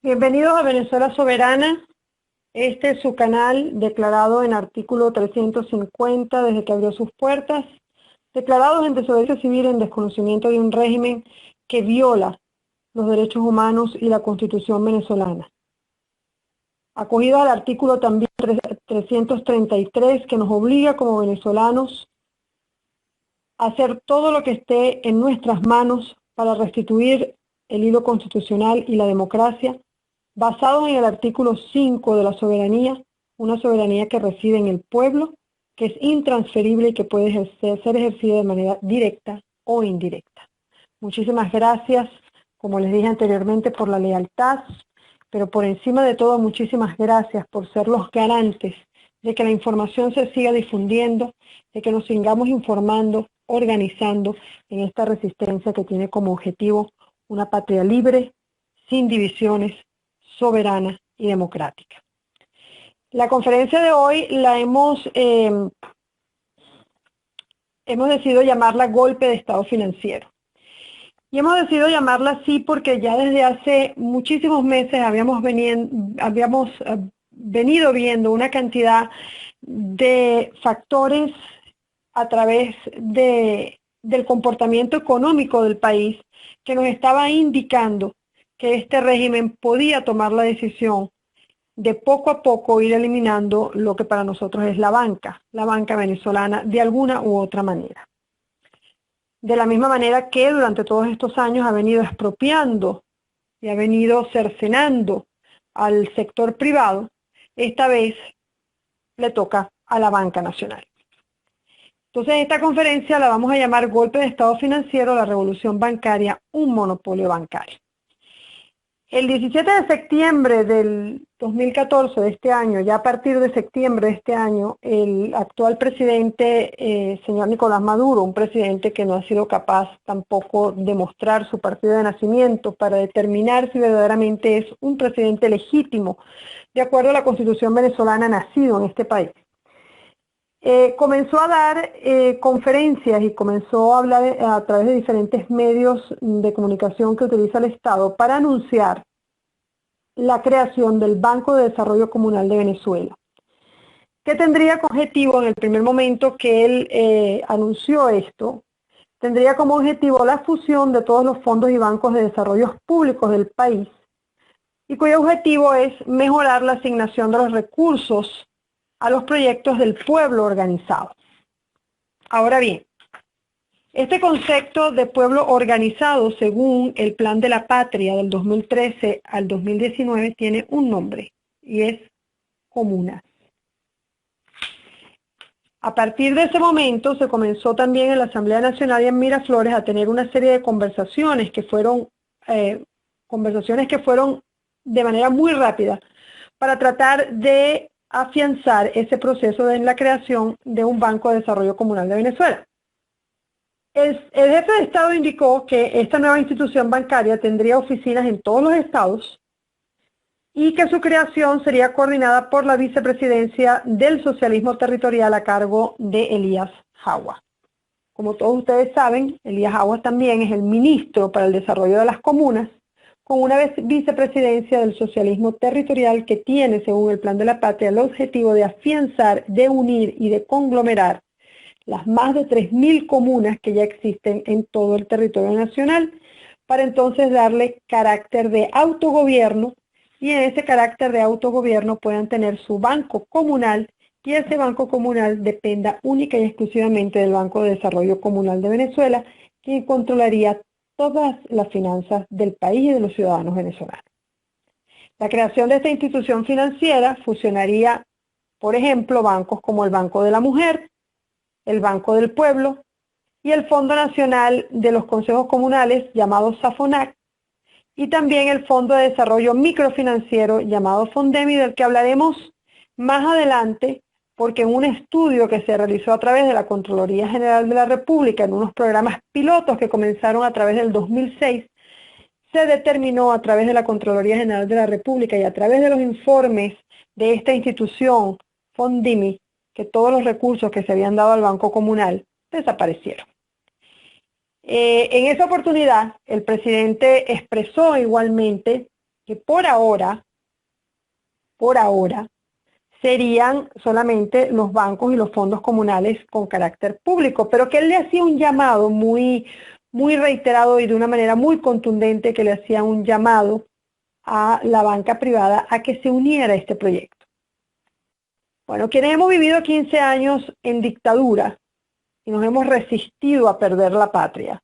Bienvenidos a Venezuela Soberana. Este es su canal declarado en artículo 350 desde que abrió sus puertas, declarados en desobediencia civil en desconocimiento de un régimen que viola los derechos humanos y la Constitución venezolana. Acogido al artículo también 333 que nos obliga como venezolanos a hacer todo lo que esté en nuestras manos para restituir el hilo constitucional y la democracia, basado en el artículo 5 de la soberanía, una soberanía que reside en el pueblo, que es intransferible y que puede ser ejercida de manera directa o indirecta. Muchísimas gracias, como les dije anteriormente, por la lealtad, pero por encima de todo, muchísimas gracias por ser los garantes de que la información se siga difundiendo, de que nos sigamos informando, organizando en esta resistencia que tiene como objetivo una patria libre, sin divisiones, soberana y democrática. La conferencia de hoy la hemos decidido llamarla Golpe de Estado Financiero. Y hemos decidido llamarla así porque ya desde hace muchísimos meses habíamos venido viendo una cantidad de factores a través del comportamiento económico del país que nos estaba indicando que este régimen podía tomar la decisión de poco a poco ir eliminando lo que para nosotros es la banca venezolana, de alguna u otra manera. De la misma manera que durante todos estos años ha venido expropiando y ha venido cercenando al sector privado, esta vez le toca a la banca nacional. Entonces esta conferencia la vamos a llamar Golpe de Estado Financiero, la revolución bancaria, un monopolio bancario. El 17 de septiembre del 2014 de este año, ya a partir de septiembre de este año, el actual presidente, señor Nicolás Maduro, un presidente que no ha sido capaz tampoco de mostrar su partido de nacimiento para determinar si verdaderamente es un presidente legítimo, de acuerdo a la Constitución venezolana, nacido en este país. Comenzó a dar conferencias y comenzó a hablar a través de diferentes medios de comunicación que utiliza el Estado para anunciar la creación del Banco de Desarrollo Comunal de Venezuela, que tendría como objetivo, en el primer momento que él anunció esto, tendría como objetivo la fusión de todos los fondos y bancos de desarrollo públicos del país, y cuyo objetivo es mejorar la asignación de los recursos a los proyectos del pueblo organizado. Ahora bien, este concepto de pueblo organizado, según el Plan de la Patria del 2013 al 2019, tiene un nombre, y es comunas. A partir de ese momento se comenzó también en la Asamblea Nacional y en Miraflores a tener una serie de conversaciones que fueron de manera muy rápida para tratar de afianzar ese proceso de la creación de un Banco de Desarrollo Comunal de Venezuela. El jefe de Estado indicó que esta nueva institución bancaria tendría oficinas en todos los estados y que su creación sería coordinada por la vicepresidencia del socialismo territorial a cargo de Elías Jagua. Como todos ustedes saben, Elías Jagua también es el ministro para el desarrollo de las comunas, con una vicepresidencia del socialismo territorial que tiene, según el Plan de la Patria, el objetivo de afianzar, de unir y de conglomerar las más de 3.000 comunas que ya existen en todo el territorio nacional, para entonces darle carácter de autogobierno, y en ese carácter de autogobierno puedan tener su banco comunal, y ese banco comunal dependa única y exclusivamente del Banco de Desarrollo Comunal de Venezuela, quien controlaría todas las finanzas del país y de los ciudadanos venezolanos. La creación de esta institución financiera fusionaría, por ejemplo, bancos como el Banco de la Mujer, el Banco del Pueblo y el Fondo Nacional de los Consejos Comunales, llamado SAFONAC, y también el Fondo de Desarrollo Microfinanciero, llamado FONDEMI, del que hablaremos más adelante, porque en un estudio que se realizó a través de la Contraloría General de la República, en unos programas pilotos que comenzaron a través del 2006, se determinó a través de la Contraloría General de la República y a través de los informes de esta institución, FONDEMI, que todos los recursos que se habían dado al Banco Comunal desaparecieron. En esa oportunidad, el presidente expresó igualmente que por ahora, serían solamente los bancos y los fondos comunales con carácter público, pero que él le hacía un llamado muy, muy reiterado y de una manera muy contundente, que le hacía un llamado a la banca privada a que se uniera a este proyecto. Bueno, quienes hemos vivido 15 años en dictadura y nos hemos resistido a perder la patria,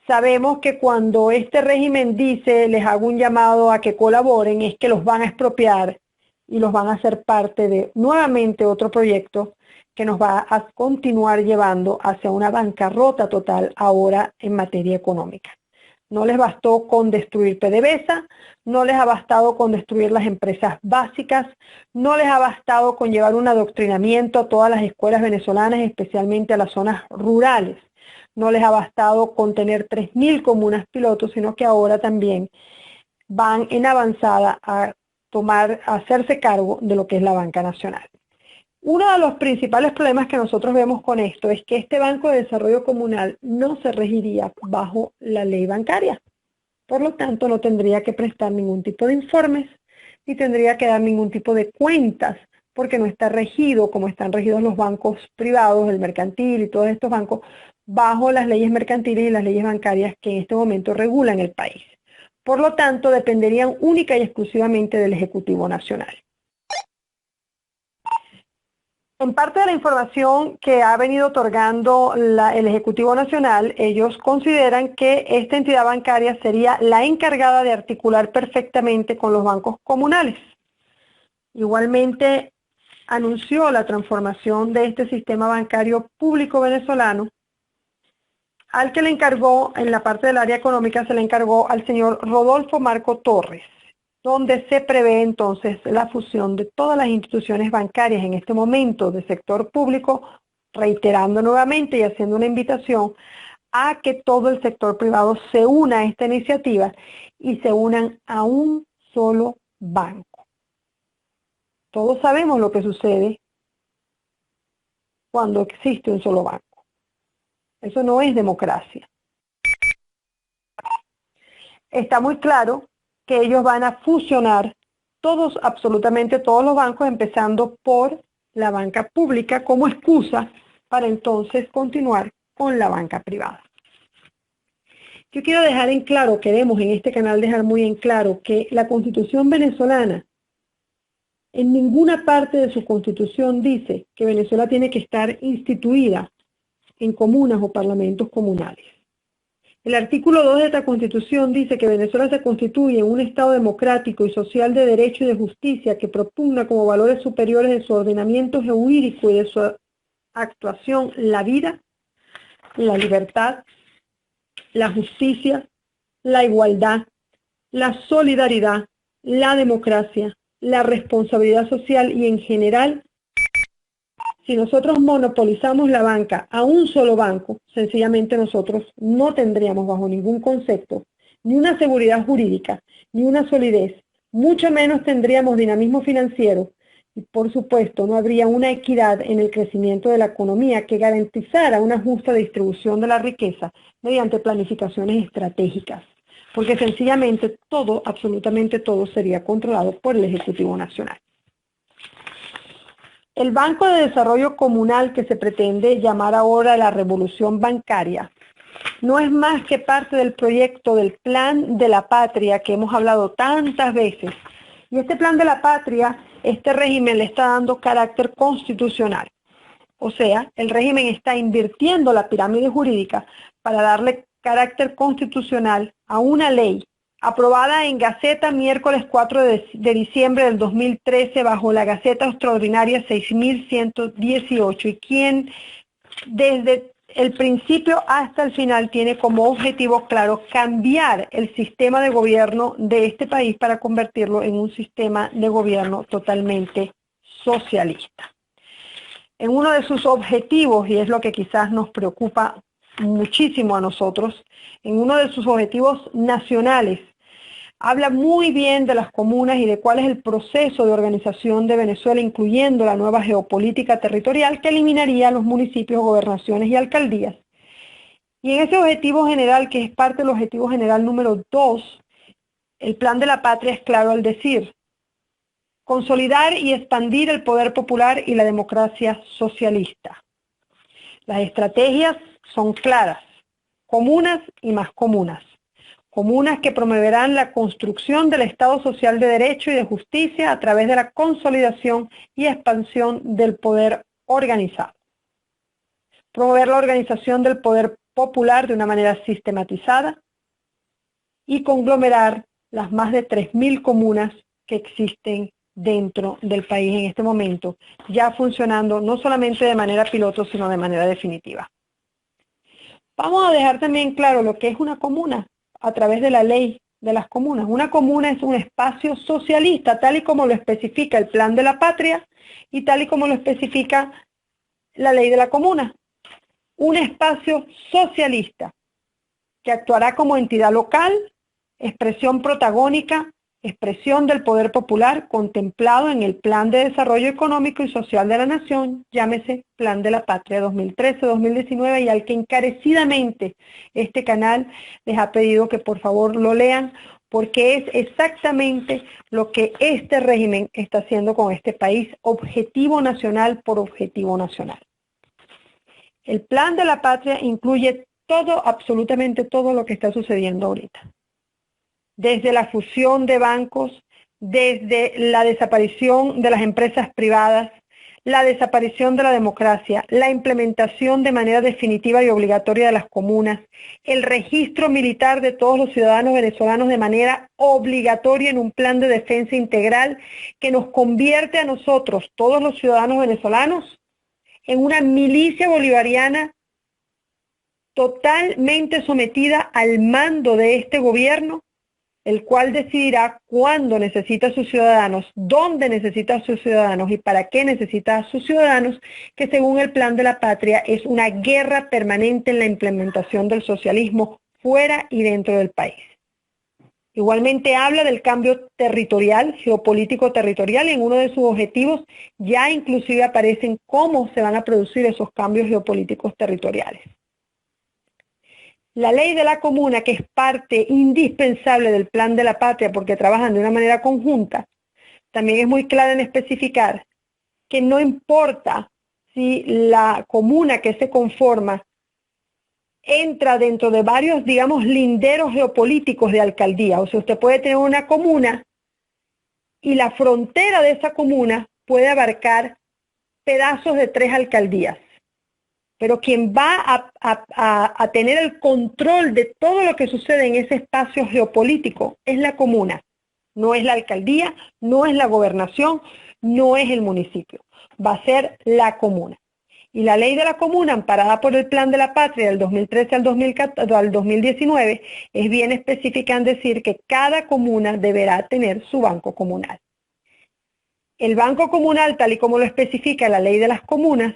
sabemos que cuando este régimen dice, les hago un llamado a que colaboren, es que los van a expropiar y los van a hacer parte de nuevamente otro proyecto que nos va a continuar llevando hacia una bancarrota total ahora en materia económica. No les bastó con destruir PDVSA, no les ha bastado con destruir las empresas básicas, no les ha bastado con llevar un adoctrinamiento a todas las escuelas venezolanas, especialmente a las zonas rurales. No les ha bastado con tener 3.000 comunas pilotos, sino que ahora también van en avanzada a hacerse cargo de lo que es la banca nacional. Uno de los principales problemas que nosotros vemos con esto es que este Banco de Desarrollo Comunal no se regiría bajo la ley bancaria. Por lo tanto, no tendría que prestar ningún tipo de informes, ni tendría que dar ningún tipo de cuentas, porque no está regido como están regidos los bancos privados, el mercantil y todos estos bancos, bajo las leyes mercantiles y las leyes bancarias que en este momento regulan el país. Por lo tanto, dependerían única y exclusivamente del Ejecutivo Nacional. En parte de la información que ha venido otorgando el Ejecutivo Nacional, ellos consideran que esta entidad bancaria sería la encargada de articular perfectamente con los bancos comunales. Igualmente, anunció la transformación de este sistema bancario público venezolano, al que le encargó, en la parte del área económica, se le encargó al señor Rodolfo Marco Torres, donde se prevé entonces la fusión de todas las instituciones bancarias en este momento del sector público, reiterando nuevamente y haciendo una invitación a que todo el sector privado se una a esta iniciativa y se unan a un solo banco. Todos sabemos lo que sucede cuando existe un solo banco. Eso no es democracia. Está muy claro que ellos van a fusionar todos, absolutamente todos los bancos, empezando por la banca pública como excusa para entonces continuar con la banca privada. Yo quiero dejar en claro, queremos en este canal dejar muy en claro que la Constitución venezolana, en ninguna parte de su Constitución dice que Venezuela tiene que estar instituida en comunas o parlamentos comunales. El artículo 2 de esta Constitución dice que Venezuela se constituye en un Estado democrático y social de derecho y de justicia que propugna como valores superiores de su ordenamiento jurídico y de su actuación la vida, la libertad, la justicia, la igualdad, la solidaridad, la democracia, la responsabilidad social y en general. Si nosotros monopolizamos la banca a un solo banco, sencillamente nosotros no tendríamos bajo ningún concepto ni una seguridad jurídica, ni una solidez, mucho menos tendríamos dinamismo financiero y por supuesto no habría una equidad en el crecimiento de la economía que garantizara una justa distribución de la riqueza mediante planificaciones estratégicas, porque sencillamente todo, absolutamente todo sería controlado por el Ejecutivo Nacional. El Banco de Desarrollo Comunal, que se pretende llamar ahora la Revolución Bancaria, no es más que parte del proyecto del Plan de la Patria que hemos hablado tantas veces. Y este Plan de la Patria, este régimen le está dando carácter constitucional. O sea, el régimen está invirtiendo la pirámide jurídica para darle carácter constitucional a una ley aprobada en Gaceta miércoles 4 de diciembre del 2013 bajo la Gaceta Extraordinaria 6118 y quien desde el principio hasta el final tiene como objetivo claro cambiar el sistema de gobierno de este país para convertirlo en un sistema de gobierno totalmente socialista. En uno de sus objetivos, y es lo que quizás nos preocupa muchísimo a nosotros, en uno de sus objetivos nacionales, habla muy bien de las comunas y de cuál es el proceso de organización de Venezuela, incluyendo la nueva geopolítica territorial que eliminaría los municipios, gobernaciones y alcaldías. Y en ese objetivo general, que es parte del objetivo general número 2, El plan de la patria es claro al decir: consolidar y expandir el poder popular y la democracia socialista. Las estrategias son claras: comunas y más comunas. Comunas que promoverán la construcción del Estado social de derecho y de justicia a través de la consolidación y expansión del poder organizado. Promover la organización del poder popular de una manera sistematizada y conglomerar las más de 3.000 comunas que existen dentro del país en este momento, ya funcionando no solamente de manera piloto, sino de manera definitiva. Vamos a dejar también claro lo que es una comuna a través de la ley de las comunas. Una comuna es un espacio socialista, tal y como lo especifica el Plan de la Patria y tal y como lo especifica la ley de la comuna. Un espacio socialista que actuará como entidad local, expresión protagónica, expresión del poder popular contemplado en el Plan de Desarrollo Económico y Social de la Nación, llámese Plan de la Patria 2013-2019, y al que encarecidamente este canal les ha pedido que por favor lo lean, porque es exactamente lo que este régimen está haciendo con este país, objetivo nacional por objetivo nacional. El Plan de la Patria incluye todo, absolutamente todo lo que está sucediendo ahorita. Desde la fusión de bancos, desde la desaparición de las empresas privadas, la desaparición de la democracia, la implementación de manera definitiva y obligatoria de las comunas, el registro militar de todos los ciudadanos venezolanos de manera obligatoria en un plan de defensa integral que nos convierte a nosotros, todos los ciudadanos venezolanos, en una milicia bolivariana totalmente sometida al mando de este gobierno, el cual decidirá cuándo necesita a sus ciudadanos, dónde necesita a sus ciudadanos y para qué necesita a sus ciudadanos, que según el Plan de la Patria es una guerra permanente en la implementación del socialismo fuera y dentro del país. Igualmente habla del cambio territorial, geopolítico territorial, y en uno de sus objetivos ya inclusive aparecen cómo se van a producir esos cambios geopolíticos territoriales. La ley de la comuna, que es parte indispensable del Plan de la Patria porque trabajan de una manera conjunta, también es muy clara en especificar que no importa si la comuna que se conforma entra dentro de varios, digamos, linderos geopolíticos de alcaldía. O sea, usted puede tener una comuna y la frontera de esa comuna puede abarcar pedazos de 3 alcaldías. Pero quien va a tener el control de todo lo que sucede en ese espacio geopolítico es la comuna. No es la alcaldía, no es la gobernación, no es el municipio. Va a ser la comuna. Y la ley de la comuna, amparada por el Plan de la Patria del 2013 al 2019, es bien específica en decir que cada comuna deberá tener su banco comunal. El banco comunal, tal y como lo especifica la ley de las comunas,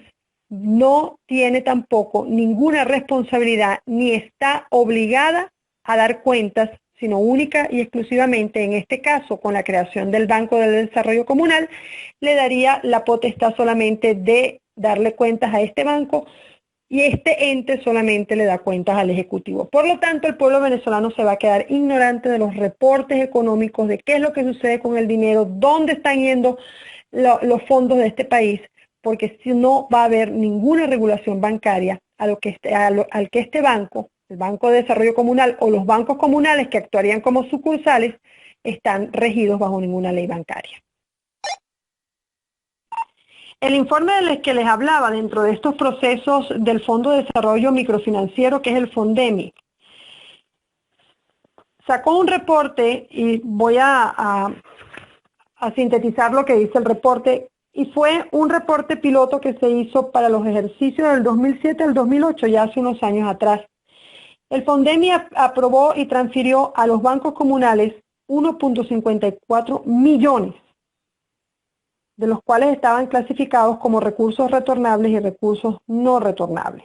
no tiene tampoco ninguna responsabilidad ni está obligada a dar cuentas, sino única y exclusivamente, en este caso, con la creación del Banco del Desarrollo Comunal, le daría la potestad solamente de darle cuentas a este banco y este ente solamente le da cuentas al Ejecutivo. Por lo tanto, el pueblo venezolano se va a quedar ignorante de los reportes económicos, de qué es lo que sucede con el dinero, dónde están yendo los fondos de este país, porque si no va a haber ninguna regulación bancaria al que este banco, el Banco de Desarrollo Comunal o los bancos comunales que actuarían como sucursales, están regidos bajo ninguna ley bancaria. El informe del que les hablaba dentro de estos procesos del Fondo de Desarrollo Microfinanciero, que es el FONDEMI, sacó un reporte, y voy a sintetizar lo que dice el reporte, y fue un reporte piloto que se hizo para los ejercicios del 2007 al 2008, ya hace unos años atrás. El FONDEMI aprobó y transfirió a los bancos comunales 1.54 millones, de los cuales estaban clasificados como recursos retornables y recursos no retornables.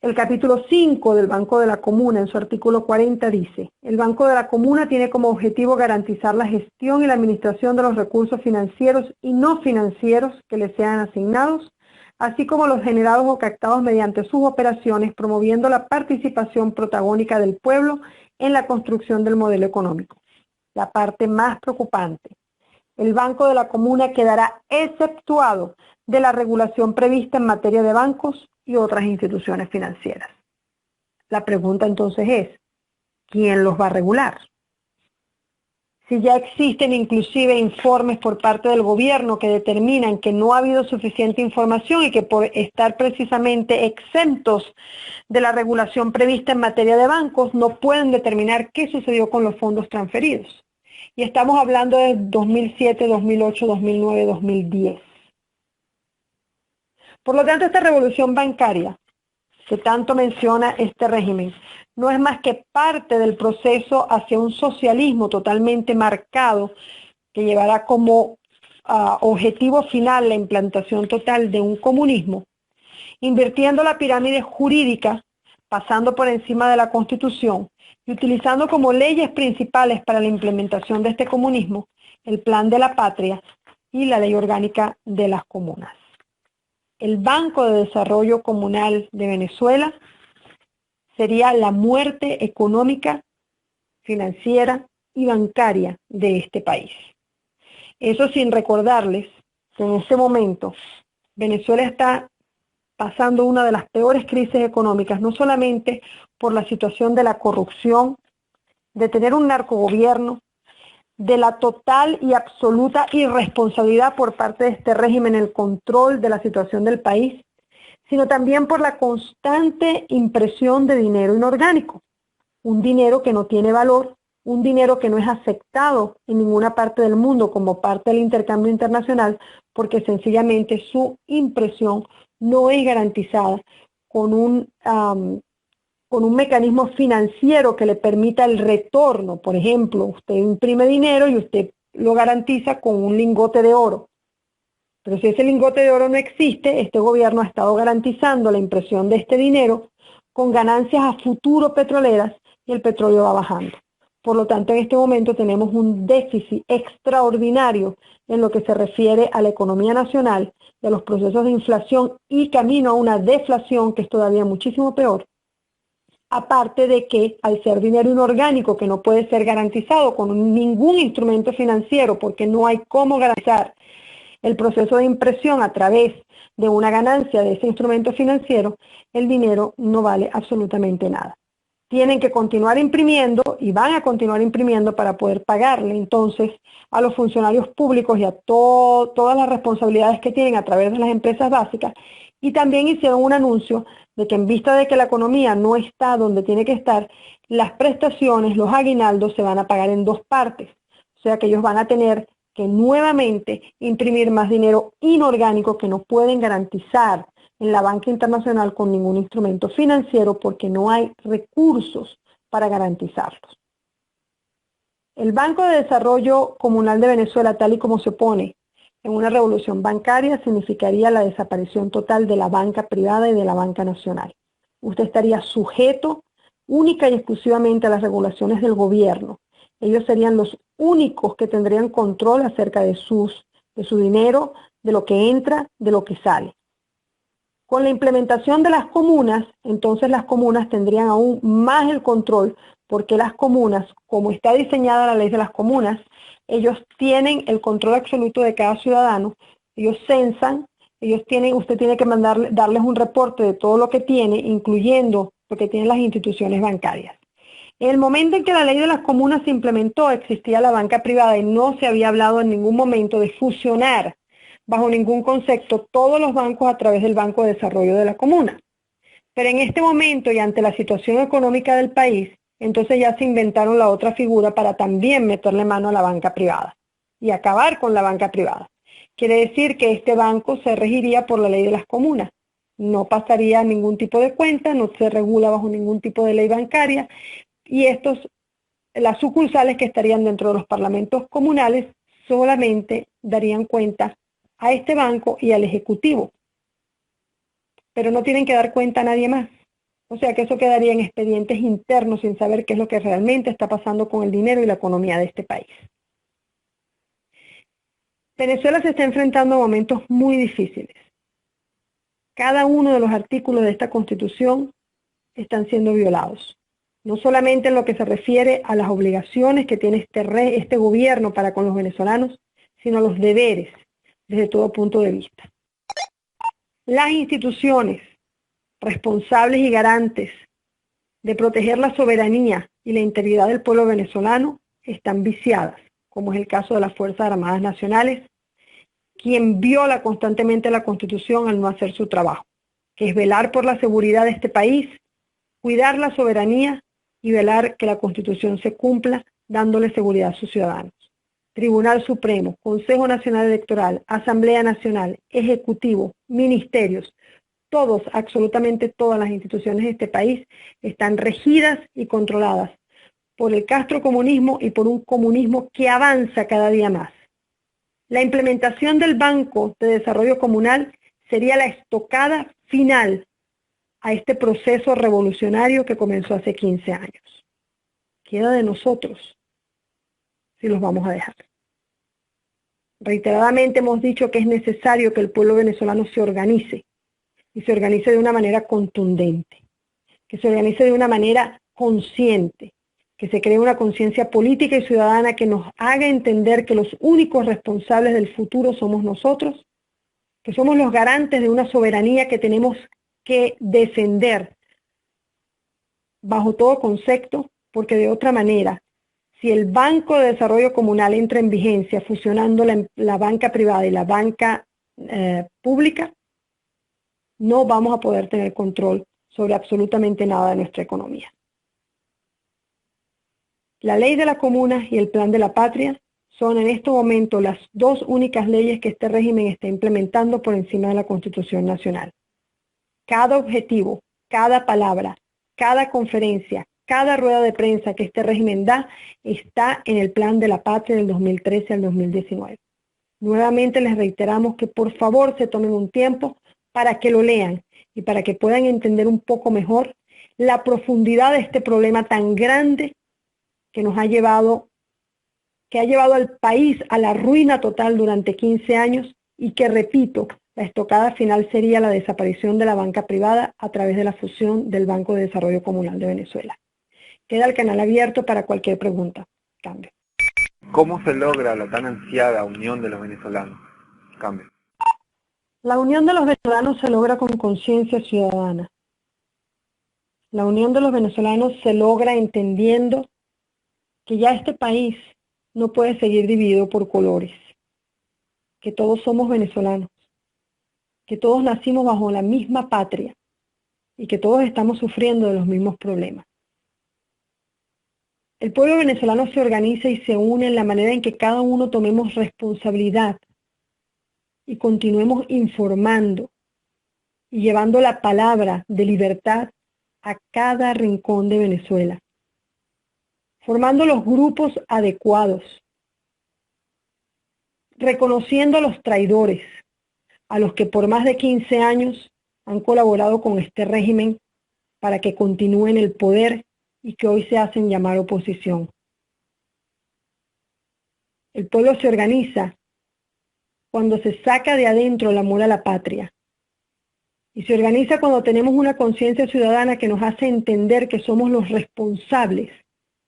El capítulo 5 del Banco de la Comuna, en su artículo 40, dice: el Banco de la Comuna tiene como objetivo garantizar la gestión y la administración de los recursos financieros y no financieros que le sean asignados, así como los generados o captados mediante sus operaciones, promoviendo la participación protagónica del pueblo en la construcción del modelo económico. la parte más preocupante. El Banco de la Comuna quedará exceptuado de la regulación prevista en materia de bancos y otras instituciones financieras. La pregunta entonces es, ¿quién los va a regular? Si ya existen inclusive informes por parte del gobierno que determinan que no ha habido suficiente información y que por estar precisamente exentos de la regulación prevista en materia de bancos no pueden determinar qué sucedió con los fondos transferidos. Y estamos hablando de 2007, 2008, 2009, 2010. Por lo tanto, esta revolución bancaria que tanto menciona este régimen no es más que parte del proceso hacia un socialismo totalmente marcado que llevará como objetivo final la implantación total de un comunismo, invirtiendo la pirámide jurídica, pasando por encima de la Constitución y utilizando como leyes principales para la implementación de este comunismo el Plan de la Patria y la Ley Orgánica de las Comunas. El Banco de Desarrollo Comunal de Venezuela sería la muerte económica, financiera y bancaria de este país. Eso sin recordarles que en este momento Venezuela está pasando una de las peores crisis económicas, no solamente por la situación de la corrupción, de tener un narcogobierno, de la total y absoluta irresponsabilidad por parte de este régimen en el control de la situación del país, sino también por la constante impresión de dinero inorgánico, un dinero que no tiene valor, un dinero que no es aceptado en ninguna parte del mundo como parte del intercambio internacional, porque sencillamente su impresión no es garantizada con un mecanismo financiero que le permita el retorno. Por ejemplo, usted imprime dinero y usted lo garantiza con un lingote de oro. Pero si ese lingote de oro no existe, este gobierno ha estado garantizando la impresión de este dinero con ganancias a futuro petroleras y el petróleo va bajando. Por lo tanto, en este momento tenemos un déficit extraordinario en lo que se refiere a la economía nacional y a los procesos de inflación y camino a una deflación que es todavía muchísimo peor. Aparte de que al ser dinero inorgánico que no puede ser garantizado con ningún instrumento financiero porque no hay cómo garantizar el proceso de impresión a través de una ganancia de ese instrumento financiero, el dinero no vale absolutamente nada. Tienen que continuar imprimiendo y van a continuar imprimiendo para poder pagarle entonces a los funcionarios públicos y a todas las responsabilidades que tienen a través de las empresas básicas. Y también hicieron un anuncio de que en vista de que la economía no está donde tiene que estar, las prestaciones, los aguinaldos se van a pagar en dos partes. O sea que ellos van a tener que nuevamente imprimir más dinero inorgánico que no pueden garantizar en la banca internacional con ningún instrumento financiero porque no hay recursos para garantizarlos. El Banco de Desarrollo Comunal de Venezuela, tal y como se opone en una revolución bancaria, significaría la desaparición total de la banca privada y de la banca nacional. Usted estaría sujeto única y exclusivamente a las regulaciones del gobierno. Ellos serían los únicos que tendrían control acerca de su dinero, de lo que entra, de lo que sale. Con la implementación de las comunas, entonces las comunas tendrían aún más el control, porque las comunas, como está diseñada la ley de las comunas, ellos tienen el control absoluto de cada ciudadano, ellos censan, usted tiene que darles un reporte de todo lo que tiene, incluyendo lo que tienen las instituciones bancarias. En el momento en que la ley de las comunas se implementó, existía la banca privada y no se había hablado en ningún momento de fusionar bajo ningún concepto todos los bancos a través del Banco de Desarrollo de la Comuna. Pero en este momento y ante la situación económica del país, entonces ya se inventaron la otra figura para también meterle mano a la banca privada y acabar con la banca privada. Quiere decir que este banco se regiría por la ley de las comunas. No pasaría ningún tipo de cuenta, no se regula bajo ningún tipo de ley bancaria y las sucursales que estarían dentro de los parlamentos comunales solamente darían cuenta a este banco y al ejecutivo, pero no tienen que dar cuenta a nadie más. O sea que eso quedaría en expedientes internos sin saber qué es lo que realmente está pasando con el dinero y la economía de este país. Venezuela se está enfrentando a momentos muy difíciles. Cada uno de los artículos de esta Constitución están siendo violados. no solamente en lo que se refiere a las obligaciones que tiene este gobierno para con los venezolanos, sino los deberes desde todo punto de vista. Las instituciones responsables y garantes de proteger la soberanía y la integridad del pueblo venezolano están viciadas, como es el caso de las Fuerzas Armadas Nacionales, quien viola constantemente la Constitución al no hacer su trabajo, que es velar por la seguridad de este país, cuidar la soberanía y velar que la Constitución se cumpla, dándole seguridad a sus ciudadanos. Tribunal Supremo, Consejo Nacional Electoral, Asamblea Nacional, Ejecutivo, ministerios, todos, absolutamente todas las instituciones de este país están regidas y controladas por el castrocomunismo y por un comunismo que avanza cada día más. La implementación del Banco de Desarrollo Comunal sería la estocada final a este proceso revolucionario que comenzó hace 15 años. Queda de nosotros si los vamos a dejar. Reiteradamente hemos dicho que es necesario que el pueblo venezolano se organice, y se organice de una manera contundente, que se organice de una manera consciente, que se cree una conciencia política y ciudadana que nos haga entender que los únicos responsables del futuro somos nosotros, que somos los garantes de una soberanía que tenemos que defender bajo todo concepto, porque de otra manera, si el Banco de Desarrollo Comunal entra en vigencia fusionando la banca privada y la banca pública, no vamos a poder tener control sobre absolutamente nada de nuestra economía. La ley de las comunas y el plan de la patria son en este momento las dos únicas leyes que este régimen está implementando por encima de la Constitución Nacional. Cada objetivo, cada palabra, cada conferencia, cada rueda de prensa que este régimen da está en el plan de la patria del 2013 al 2019. Nuevamente les reiteramos que por favor se tomen un tiempo para que lo lean y para que puedan entender un poco mejor la profundidad de este problema tan grande que nos ha llevado, que ha llevado al país a la ruina total durante 15 años y que, repito, la estocada final sería la desaparición de la banca privada a través de la fusión del Banco de Desarrollo Comunal de Venezuela. Queda el canal abierto para cualquier pregunta. Cambio. ¿Cómo se logra la tan ansiada unión de los venezolanos? Cambio. La unión de los venezolanos se logra con conciencia ciudadana. La unión de los venezolanos se logra entendiendo que ya este país no puede seguir dividido por colores, que todos somos venezolanos, que todos nacimos bajo la misma patria y que todos estamos sufriendo de los mismos problemas. El pueblo venezolano se organiza y se une en la manera en que cada uno tomemos responsabilidad y continuemos informando y llevando la palabra de libertad a cada rincón de Venezuela, formando los grupos adecuados, reconociendo a los traidores, a los que por más de 15 años han colaborado con este régimen para que continúe en el poder y que hoy se hacen llamar oposición. El pueblo se organiza cuando se saca de adentro el amor a la patria. Y se organiza cuando tenemos una conciencia ciudadana que nos hace entender que somos los responsables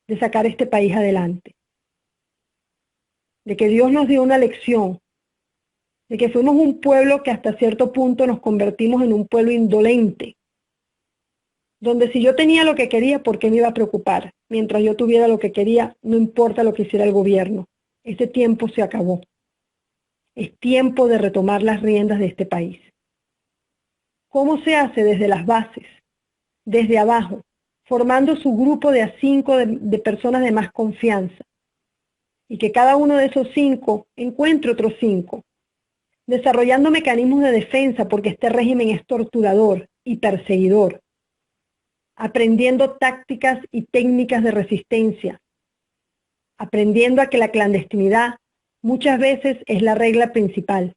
de sacar este país adelante. De que Dios nos dio una lección. De que fuimos un pueblo que hasta cierto punto nos convertimos en un pueblo indolente. Donde si yo tenía lo que quería, ¿por qué me iba a preocupar? Mientras yo tuviera lo que quería, no importa lo que hiciera el gobierno. Ese tiempo se acabó. Es tiempo de retomar las riendas de este país. ¿Cómo se hace? Desde las bases, desde abajo, formando su grupo de a 5 de personas de más confianza. Y que cada uno de esos 5 encuentre otros 5. Desarrollando mecanismos de defensa porque este régimen es torturador y perseguidor. Aprendiendo tácticas y técnicas de resistencia. Aprendiendo a que la clandestinidad muchas veces es la regla principal.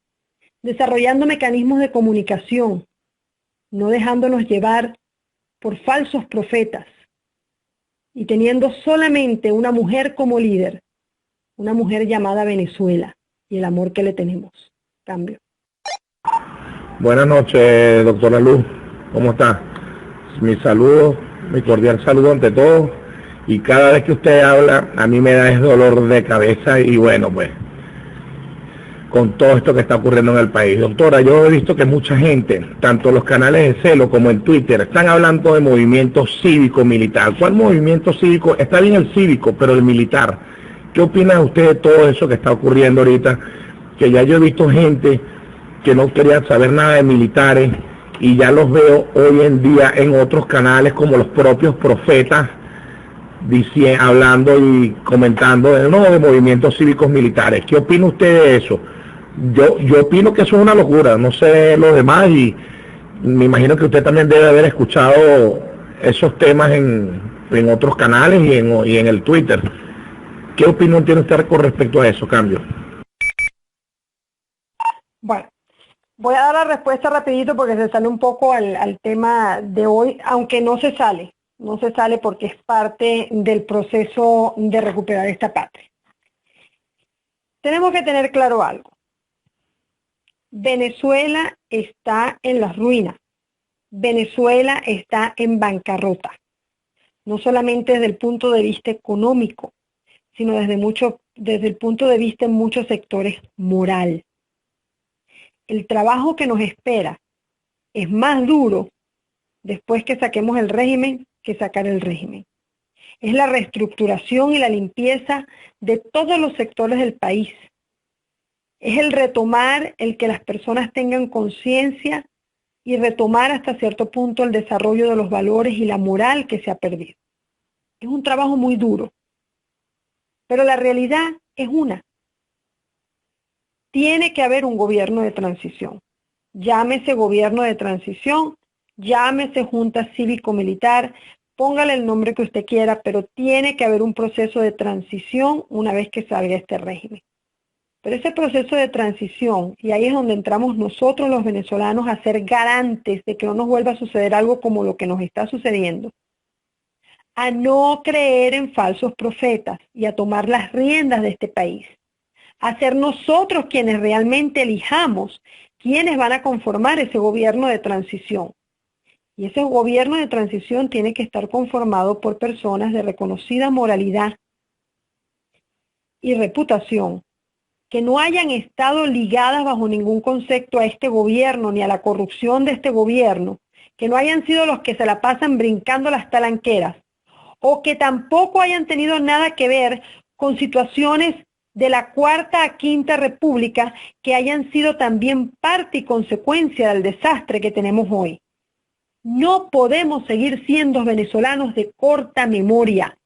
Desarrollando mecanismos de comunicación. No dejándonos llevar por falsos profetas y teniendo solamente una mujer como líder, una mujer llamada Venezuela y el amor que le tenemos. Cambio. Buenas noches, doctora Luz. ¿Cómo está? Mis saludos mi cordial saludo ante todos. Y cada vez que usted habla, a mí me da ese dolor de cabeza y bueno, pues, con todo esto que está ocurriendo en el país. Doctora, yo he visto que mucha gente, tanto en los canales de Celo como en Twitter, están hablando de movimiento cívico-militar. ¿Cuál movimiento cívico? Está bien el cívico, pero el militar. ¿Qué opina usted de todo eso que está ocurriendo ahorita? Que ya yo he visto gente que no quería saber nada de militares y ya los veo hoy en día en otros canales como los propios profetas hablando y comentando de movimientos cívicos militares. ¿Qué opina usted de eso? Yo opino que eso es una locura, no sé los demás y me imagino que usted también debe haber escuchado esos temas en otros canales y en el Twitter. ¿Qué opinión tiene usted con respecto a eso, Cambio? Bueno, voy a dar la respuesta rapidito porque se sale un poco al tema de hoy, aunque no se sale porque es parte del proceso de recuperar esta patria. Tenemos que tener claro algo. Venezuela está en las ruinas. Venezuela está en bancarrota. No solamente desde el punto de vista económico, sino desde el punto de vista en muchos sectores moral. El trabajo que nos espera es más duro después que saquemos el régimen que sacar el régimen. Es la reestructuración y la limpieza de todos los sectores del país. Es el retomar, el que las personas tengan conciencia y retomar hasta cierto punto el desarrollo de los valores y la moral que se ha perdido. Es un trabajo muy duro, pero la realidad es una. Tiene que haber un gobierno de transición. Llámese gobierno de transición, llámese junta cívico-militar, póngale el nombre que usted quiera, pero tiene que haber un proceso de transición una vez que salga este régimen. Pero ese proceso de transición, y ahí es donde entramos nosotros los venezolanos a ser garantes de que no nos vuelva a suceder algo como lo que nos está sucediendo, a no creer en falsos profetas y a tomar las riendas de este país, a ser nosotros quienes realmente elijamos quiénes van a conformar ese gobierno de transición. Y ese gobierno de transición tiene que estar conformado por personas de reconocida moralidad y reputación, que no hayan estado ligadas bajo ningún concepto a este gobierno ni a la corrupción de este gobierno, que no hayan sido los que se la pasan brincando las talanqueras, o que tampoco hayan tenido nada que ver con situaciones de la Cuarta a Quinta República que hayan sido también parte y consecuencia del desastre que tenemos hoy. No podemos seguir siendo venezolanos de corta memoria.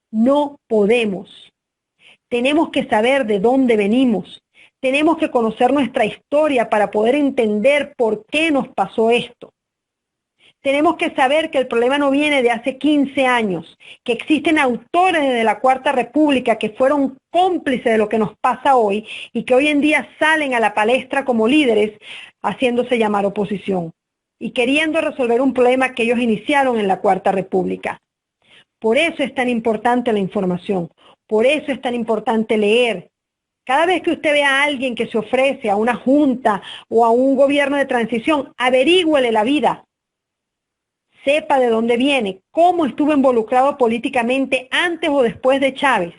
No podemos. Tenemos que saber de dónde venimos. Tenemos que conocer nuestra historia para poder entender por qué nos pasó esto. Tenemos que saber que el problema no viene de hace 15 años, que existen autores desde la Cuarta República que fueron cómplices de lo que nos pasa hoy y que hoy en día salen a la palestra como líderes haciéndose llamar oposición y queriendo resolver un problema que ellos iniciaron en la Cuarta República. Por eso es tan importante la información, por eso es tan importante leer. Cada vez que usted vea a alguien que se ofrece a una junta o a un gobierno de transición, averígüele la vida. Sepa de dónde viene, cómo estuvo involucrado políticamente antes o después de Chávez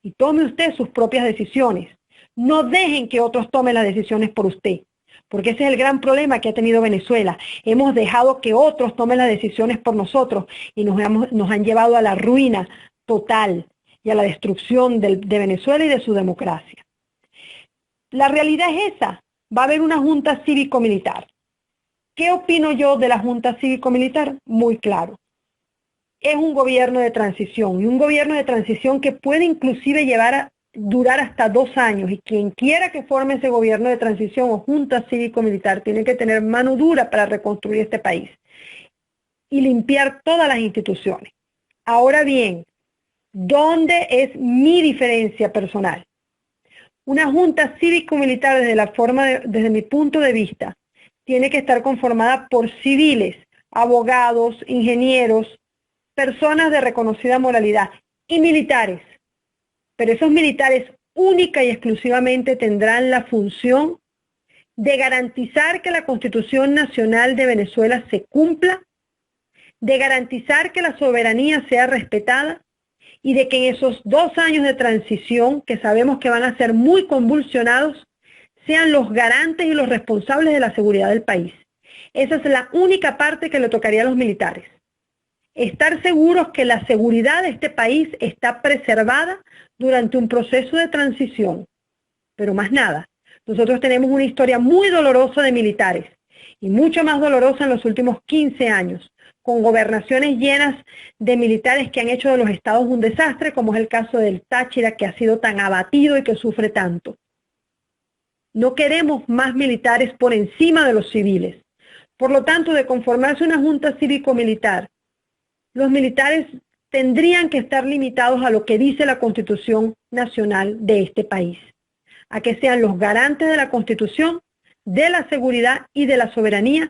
y tome usted sus propias decisiones. No dejen que otros tomen las decisiones por usted, porque ese es el gran problema que ha tenido Venezuela. Hemos dejado que otros tomen las decisiones por nosotros y nos han llevado a la ruina total y a la destrucción de Venezuela y de su democracia. La realidad es esa. Va a haber una junta cívico-militar. ¿Qué opino yo de la Junta Cívico-Militar? Muy claro. Es un gobierno de transición y un gobierno de transición que puede inclusive durar hasta 2 años y quien quiera que forme ese gobierno de transición o Junta Cívico-Militar tiene que tener mano dura para reconstruir este país y limpiar todas las instituciones. Ahora bien, ¿dónde es mi diferencia personal? Una Junta Cívico-Militar desde mi punto de vista, tiene que estar conformada por civiles, abogados, ingenieros, personas de reconocida moralidad y militares. Pero esos militares única y exclusivamente tendrán la función de garantizar que la Constitución Nacional de Venezuela se cumpla, de garantizar que la soberanía sea respetada y de que en esos 2 años de transición, que sabemos que van a ser muy convulsionados, sean los garantes y los responsables de la seguridad del país. Esa es la única parte que le tocaría a los militares. Estar seguros que la seguridad de este país está preservada durante un proceso de transición. Pero más nada. Nosotros tenemos una historia muy dolorosa de militares y mucho más dolorosa en los últimos 15 años, con gobernaciones llenas de militares que han hecho de los estados un desastre, como es el caso del Táchira, que ha sido tan abatido y que sufre tanto. No queremos más militares por encima de los civiles. Por lo tanto, de conformarse una junta cívico-militar, los militares tendrían que estar limitados a lo que dice la Constitución Nacional de este país, a que sean los garantes de la Constitución, de la seguridad y de la soberanía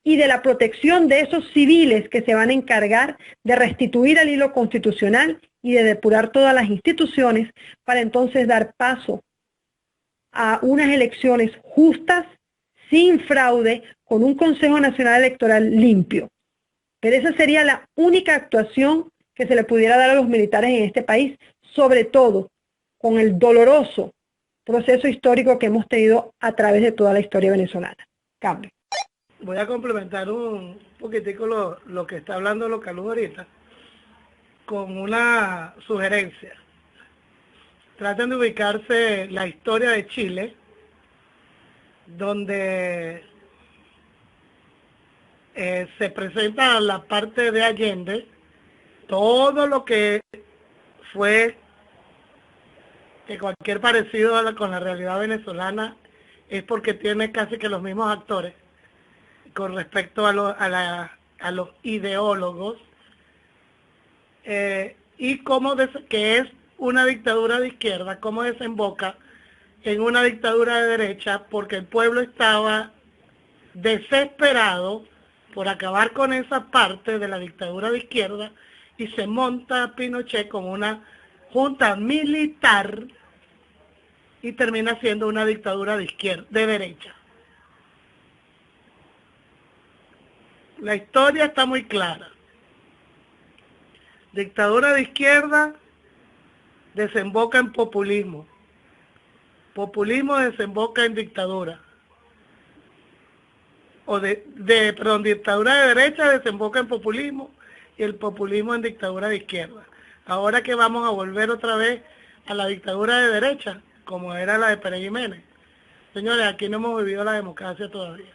y de la protección de esos civiles que se van a encargar de restituir el hilo constitucional y de depurar todas las instituciones para entonces dar paso a unas elecciones justas, sin fraude, con un Consejo Nacional Electoral limpio. Pero esa sería la única actuación que se le pudiera dar a los militares en este país, sobre todo con el doloroso proceso histórico que hemos tenido a través de toda la historia venezolana. Cambio. Voy a complementar un poquitico lo que está hablando Localuz ahorita, con una sugerencia. Traten de ubicarse la historia de Chile, donde se presenta la parte de Allende, todo lo que fue que cualquier parecido con la realidad venezolana es porque tiene casi que los mismos actores con respecto a los ideólogos, y cómo que es una dictadura de izquierda, cómo desemboca en una dictadura de derecha, porque el pueblo estaba desesperado por acabar con esa parte de la dictadura de izquierda y se monta Pinochet con una junta militar y termina siendo una dictadura de izquierda, de derecha. La historia está muy clara. Dictadura de izquierda desemboca en populismo. Populismo desemboca en dictadura. Dictadura de derecha desemboca en populismo y el populismo en dictadura de izquierda. Ahora que vamos a volver otra vez a la dictadura de derecha, como era la de Pérez Jiménez. Señores, aquí no hemos vivido la democracia todavía.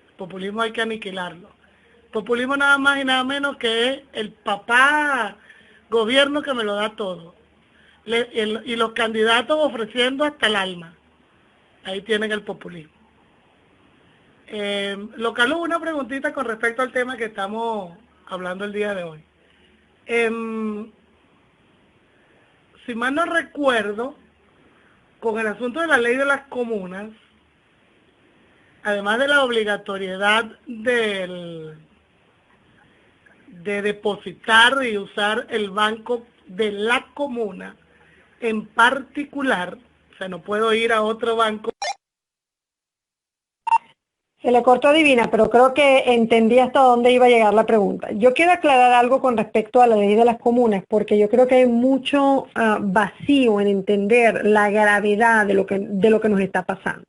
El populismo hay que aniquilarlo. Populismo nada más y nada menos que es el papá gobierno que me lo da todo. Y los candidatos ofreciendo hasta el alma. Ahí tienen el populismo. Localuz, una preguntita con respecto al tema que estamos hablando el día de hoy. Si mal no recuerdo, con el asunto de la ley de las comunas, además de la obligatoriedad de depositar y usar el banco de la comuna en particular, o sea, no puedo ir a otro banco. Se le cortó Divina, pero creo que entendí hasta dónde iba a llegar la pregunta. Yo quiero aclarar algo con respecto a la ley de las comunas, porque yo creo que hay mucho vacío en entender la gravedad de lo que nos está pasando.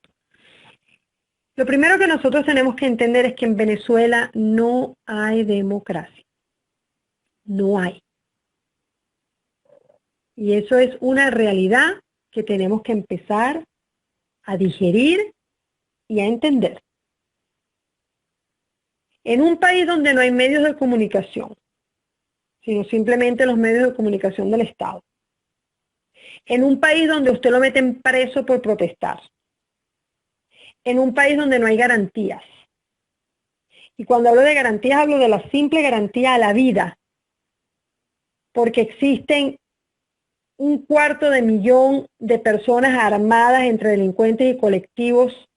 Lo primero que nosotros tenemos que entender es que en Venezuela no hay democracia. No hay. Y eso es una realidad que tenemos que empezar a digerir y a entender. En un país donde no hay medios de comunicación, sino simplemente los medios de comunicación del Estado. En un país donde usted lo meten preso por protestar. En un país donde no hay garantías. Y cuando hablo de garantías, hablo de la simple garantía a la vida. Porque existen 250.000 de personas armadas entre delincuentes y colectivos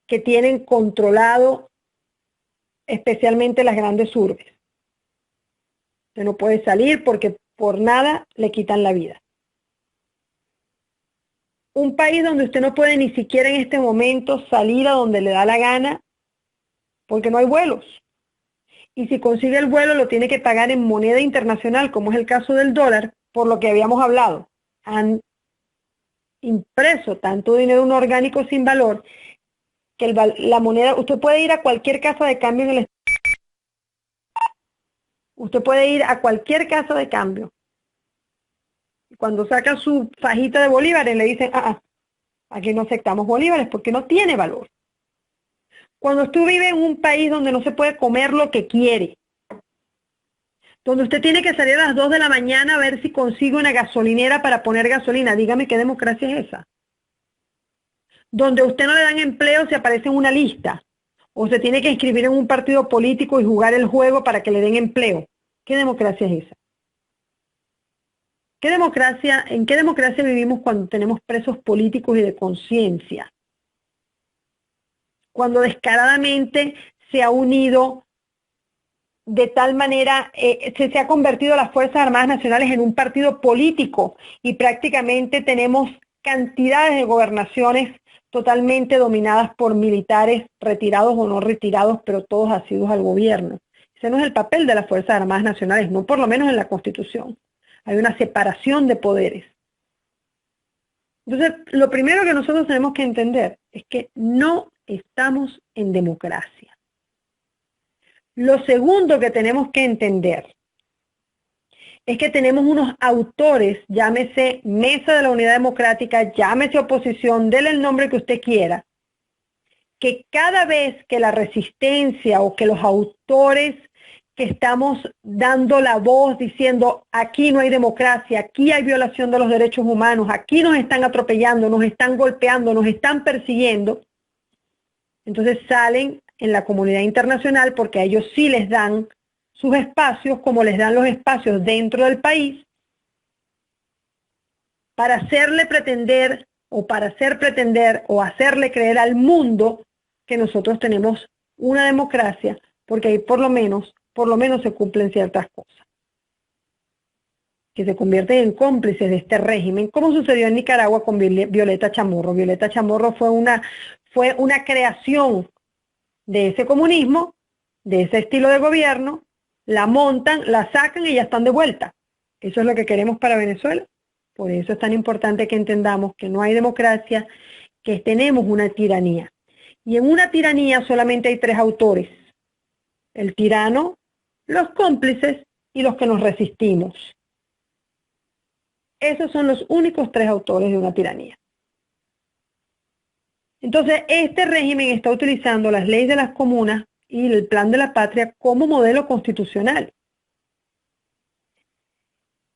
que tienen controlado especialmente las grandes urbes. Usted no puede salir porque por nada le quitan la vida. Un país donde usted no puede ni siquiera en este momento salir a donde le da la gana porque no hay vuelos. y si consigue el vuelo lo tiene que pagar en moneda internacional, como es el caso del dólar, por lo que habíamos hablado. Han impreso tanto dinero en orgánico sin valor que la moneda, usted puede ir a cualquier casa de cambio en el usted puede ir a cualquier casa de cambio. Cuando saca su fajita de bolívares le dicen, aquí no aceptamos bolívares porque no tiene valor. Cuando usted vive en un país donde no se puede comer lo que quiere, donde usted tiene que salir a las 2 de la mañana a ver si consigue una gasolinera para poner gasolina, dígame qué democracia es esa. Donde a usted no le dan empleo si aparece en una lista, o se tiene que inscribir en un partido político y jugar el juego para que le den empleo. ¿Qué democracia es esa? ¿En qué democracia vivimos cuando tenemos presos políticos y de conciencia? Cuando descaradamente se ha unido de tal manera, se ha convertido las Fuerzas Armadas Nacionales en un partido político y prácticamente tenemos cantidades de gobernaciones totalmente dominadas por militares retirados o no retirados, pero todos asiduos al gobierno. Ese no es el papel de las Fuerzas Armadas Nacionales, no por lo menos en la Constitución. Hay una separación de poderes. Entonces, lo primero que nosotros tenemos que entender es que no estamos en democracia. Lo segundo que tenemos que entender es que tenemos unos autores, llámese Mesa de la Unidad Democrática, llámese oposición, déle el nombre que usted quiera, que cada vez que la resistencia o que los autores que estamos dando la voz diciendo aquí no hay democracia, aquí hay violación de los derechos humanos, aquí nos están atropellando, nos están golpeando, nos están persiguiendo, entonces salen en la comunidad internacional porque a ellos sí les dan sus espacios como les dan los espacios dentro del país para hacerle pretender o para hacer pretender o hacerle creer al mundo que nosotros tenemos una democracia porque ahí por lo menos se cumplen ciertas cosas. Que se convierten en cómplices de este régimen, como sucedió en Nicaragua con Violeta Chamorro. Violeta Chamorro fue una creación de ese comunismo, de ese estilo de gobierno, la montan, la sacan y ya están de vuelta. Eso es lo que queremos para Venezuela. Por eso es tan importante que entendamos que no hay democracia, que tenemos una tiranía. Y en una tiranía solamente hay tres autores: el tirano, los cómplices y los que nos resistimos. Esos son los únicos tres autores de una tiranía. Entonces, este régimen está utilizando las leyes de las comunas y el plan de la patria como modelo constitucional.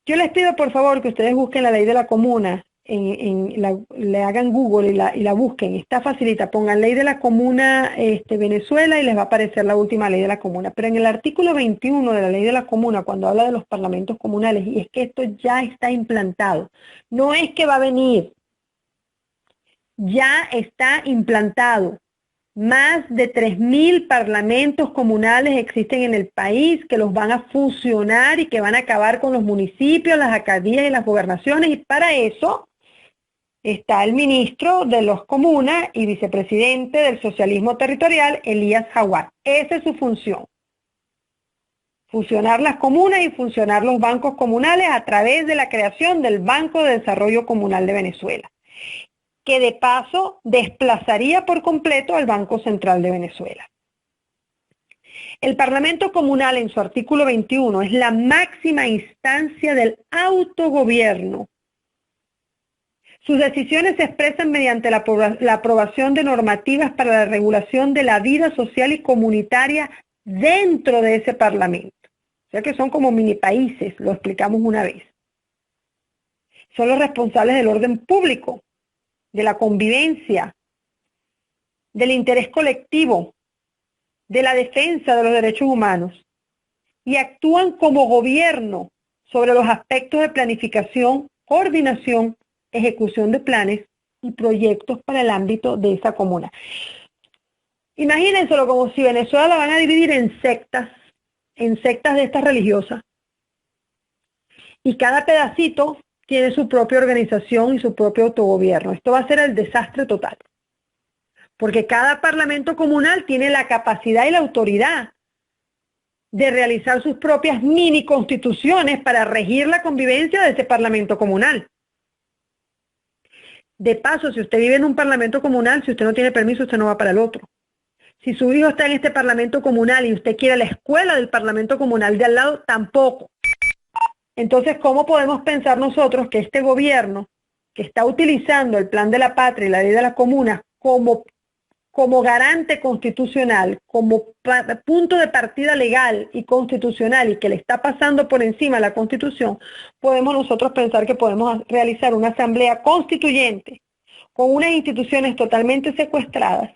Yo les pido por favor que ustedes busquen la ley de la comuna, le hagan Google y la busquen, está facilita, pongan ley de la comuna Venezuela y les va a aparecer la última ley de la comuna. Pero en el artículo 21 de la ley de la comuna, cuando habla de los parlamentos comunales, y es que esto ya está implantado, no es que va a venir, ya está implantado. Más de 3.000 parlamentos comunales existen en el país que los van a fusionar y que van a acabar con los municipios, las alcaldías y las gobernaciones. Y para eso está el ministro de las comunas y vicepresidente del socialismo territorial, Elías Jawad. Esa es su función. Fusionar las comunas y funcionar los bancos comunales a través de la creación del Banco de Desarrollo Comunal de Venezuela, que de paso desplazaría por completo al Banco Central de Venezuela. El Parlamento Comunal en su artículo 21 es la máxima instancia del autogobierno. Sus decisiones se expresan mediante la aprobación de normativas para la regulación de la vida social y comunitaria dentro de ese Parlamento. O sea que son como mini países, lo explicamos una vez. Son los responsables del orden público, de la convivencia, del interés colectivo, de la defensa de los derechos humanos, y actúan como gobierno sobre los aspectos de planificación, coordinación, ejecución de planes y proyectos para el ámbito de esa comuna. Imagínenselo como si Venezuela la van a dividir en sectas de estas religiosas, y cada pedacito tiene su propia organización y su propio autogobierno. Esto va a ser el desastre total. Porque cada parlamento comunal tiene la capacidad y la autoridad de realizar sus propias mini constituciones para regir la convivencia de ese parlamento comunal. De paso, si usted vive en un parlamento comunal, si usted no tiene permiso, usted no va para el otro. Si su hijo está en este parlamento comunal y usted quiere la escuela del parlamento comunal de al lado, tampoco. Entonces, ¿cómo podemos pensar nosotros que este gobierno, que está utilizando el Plan de la Patria y la Ley de las Comunas como garante constitucional, como punto de partida legal y constitucional, y que le está pasando por encima la Constitución, podemos nosotros pensar que podemos realizar una asamblea constituyente con unas instituciones totalmente secuestradas,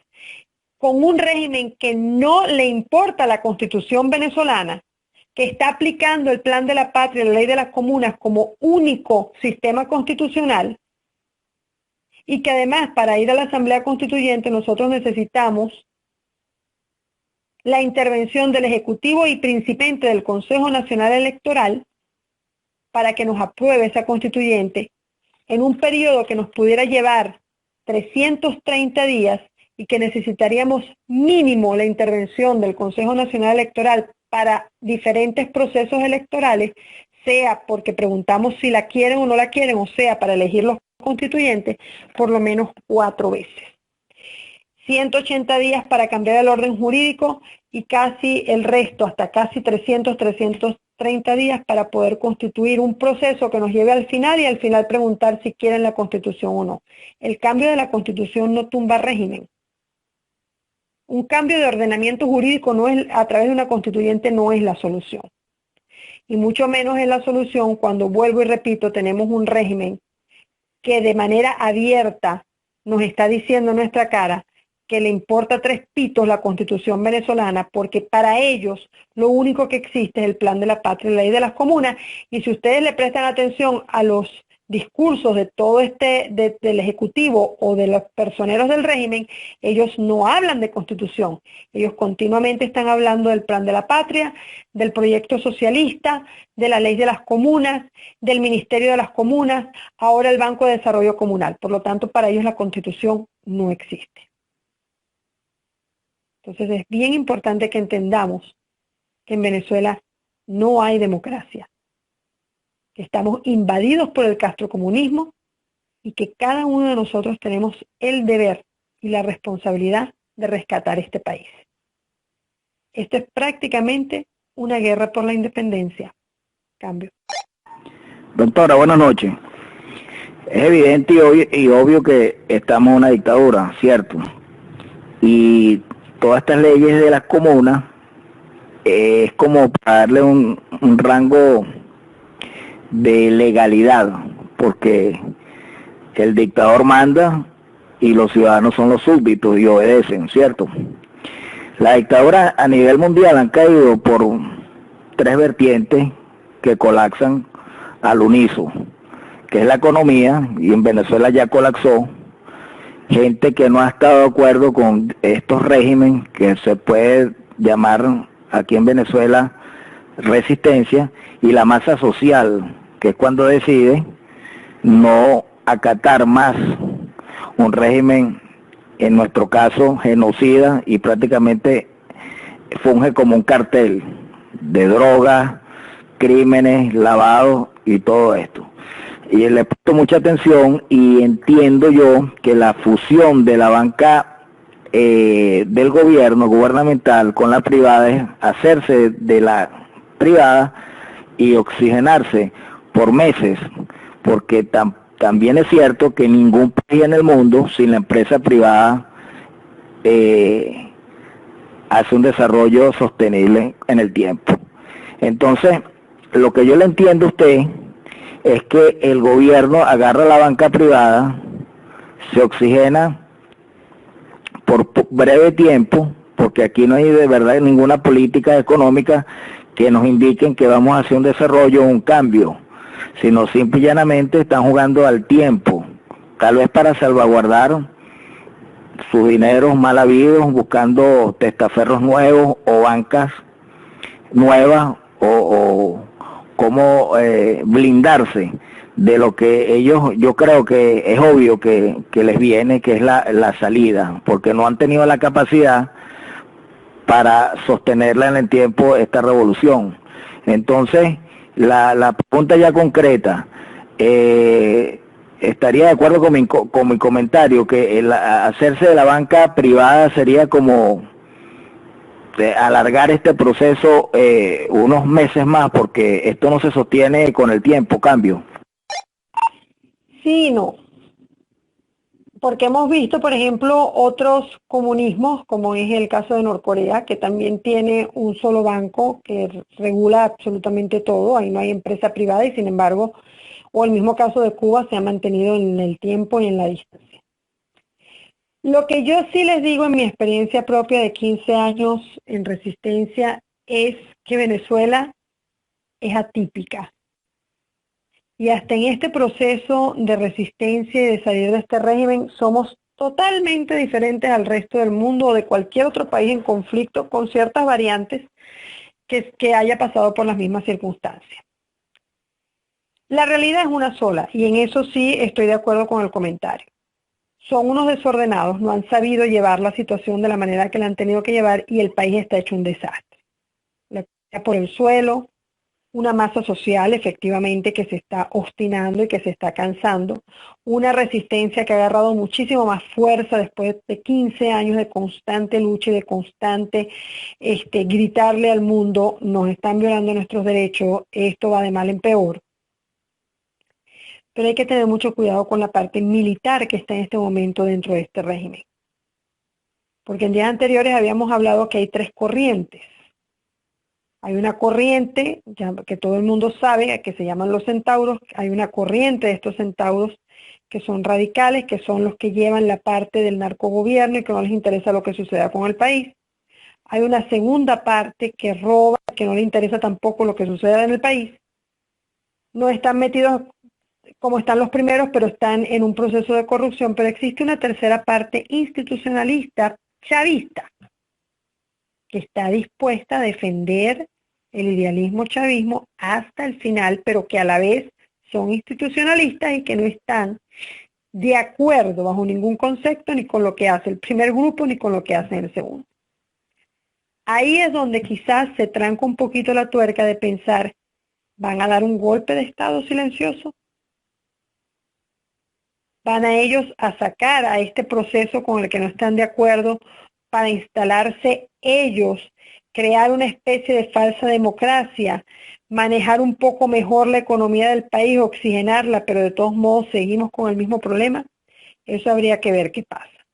con un régimen que no le importa la Constitución venezolana, que está aplicando el Plan de la Patria y la Ley de las Comunas como único sistema constitucional, y que además para ir a la Asamblea Constituyente nosotros necesitamos la intervención del Ejecutivo y principalmente del Consejo Nacional Electoral para que nos apruebe esa constituyente en un periodo que nos pudiera llevar 330 días y que necesitaríamos mínimo la intervención del Consejo Nacional Electoral para diferentes procesos electorales, sea porque preguntamos si la quieren o no la quieren, o sea para elegir los constituyentes, por lo menos 4 veces. 180 días para cambiar el orden jurídico y casi el resto, hasta casi 330 días para poder constituir un proceso que nos lleve al final y al final preguntar si quieren la Constitución o no. El cambio de la Constitución no tumba régimen. Un cambio de ordenamiento jurídico no es, a través de una constituyente no es la solución. Y mucho menos es la solución cuando, vuelvo y repito, tenemos un régimen que de manera abierta nos está diciendo en nuestra cara que le importa 3 pitos la Constitución venezolana, porque para ellos lo único que existe es el Plan de la Patria y la Ley de las Comunas, y si ustedes le prestan atención a los discursos de todo del Ejecutivo o de los personeros del régimen, ellos no hablan de Constitución, ellos continuamente están hablando del Plan de la Patria, del proyecto socialista, de la Ley de las Comunas, del Ministerio de las Comunas, ahora el Banco de Desarrollo Comunal. Por lo tanto, para ellos la Constitución no existe. Entonces es bien importante que entendamos que en Venezuela no hay democracia, que estamos invadidos por el castrocomunismo y que cada uno de nosotros tenemos el deber y la responsabilidad de rescatar este país. Esto es prácticamente una guerra por la independencia. Cambio. Doctora, buenas noches. Es evidente y obvio que estamos en una dictadura, ¿cierto? Y todas estas leyes de las comunas es como para darle un rango de legalidad, porque el dictador manda y los ciudadanos son los súbditos y obedecen, ¿cierto? La dictadura a nivel mundial han caído por 3 vertientes que colapsan al unísono, que es la economía, y en Venezuela ya colapsó. Gente que no ha estado de acuerdo con estos regímenes, que se puede llamar aquí en Venezuela resistencia, y la masa social, que es cuando decide no acatar más un régimen, en nuestro caso genocida, y prácticamente funge como un cartel de drogas, crímenes, lavados y todo esto. Y le he puesto mucha atención y entiendo yo que la fusión de la banca del gobierno gubernamental con la privada es hacerse de la privada y oxigenarse por meses, porque también es cierto que ningún país en el mundo sin la empresa privada hace un desarrollo sostenible en el tiempo. Entonces, lo que yo le entiendo a usted es que el gobierno agarra la banca privada, se oxigena por breve tiempo, porque aquí no hay de verdad ninguna política económica que nos indiquen que vamos a hacer un desarrollo o un cambio, sino simple y llanamente están jugando al tiempo, tal vez para salvaguardar sus dineros mal habidos, buscando testaferros nuevos o bancas nuevas o cómo blindarse de lo que ellos, yo creo que es obvio que les viene, que es la salida, porque no han tenido la capacidad para sostenerla en el tiempo esta revolución. Entonces, la pregunta ya concreta, estaría de acuerdo con mi comentario que hacerse de la banca privada sería como alargar este proceso unos meses más, porque esto no se sostiene con el tiempo, cambio. Sí, y no. Porque hemos visto, por ejemplo, otros comunismos, como es el caso de Norcorea, que también tiene un solo banco que regula absolutamente todo, ahí no hay empresa privada y sin embargo, o el mismo caso de Cuba, se ha mantenido en el tiempo y en la distancia. Lo que yo sí les digo en mi experiencia propia de 15 años en resistencia es que Venezuela es atípica. Y hasta en este proceso de resistencia y de salir de este régimen somos totalmente diferentes al resto del mundo o de cualquier otro país en conflicto con ciertas variantes que haya pasado por las mismas circunstancias. La realidad es una sola y en eso sí estoy de acuerdo con el comentario. Son unos desordenados, no han sabido llevar la situación de la manera que la han tenido que llevar y el país está hecho un desastre. La economía por el suelo, una masa social efectivamente que se está obstinando y que se está cansando, una resistencia que ha agarrado muchísimo más fuerza después de 15 años de constante lucha y de constante gritarle al mundo, nos están violando nuestros derechos, esto va de mal en peor. Pero hay que tener mucho cuidado con la parte militar que está en este momento dentro de este régimen. Porque en días anteriores habíamos hablado que hay tres corrientes. Hay una corriente que todo el mundo sabe, que se llaman los centauros. Hay una corriente de estos centauros que son radicales, que son los que llevan la parte del narcogobierno y que no les interesa lo que suceda con el país. Hay una segunda parte que roba, que no le interesa tampoco lo que suceda en el país. No están metidos como están los primeros, pero están en un proceso de corrupción. Pero existe una tercera parte institucionalista, chavista, que está dispuesta a defender el idealismo chavismo hasta el final, pero que a la vez son institucionalistas y que no están de acuerdo bajo ningún concepto ni con lo que hace el primer grupo ni con lo que hace el segundo. Ahí es donde quizás se tranca un poquito la tuerca de pensar, ¿van a dar un golpe de Estado silencioso? ¿Van a ellos a sacar a este proceso con el que no están de acuerdo para instalarse ellos, crear una especie de falsa democracia, manejar un poco mejor la economía del país, oxigenarla, pero de todos modos seguimos con el mismo problema? Eso habría que ver qué pasa.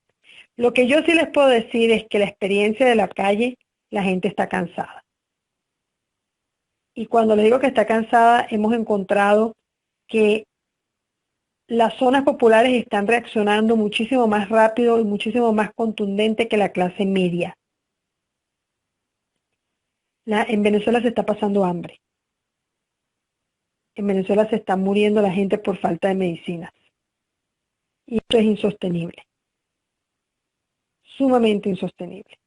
Lo que yo sí les puedo decir es que la experiencia de la calle, la gente está cansada. Y cuando les digo que está cansada, hemos encontrado que las zonas populares están reaccionando muchísimo más rápido y muchísimo más contundente que la clase media. En Venezuela se está pasando hambre. En Venezuela se está muriendo la gente por falta de medicinas. Y esto es insostenible. Sumamente insostenible.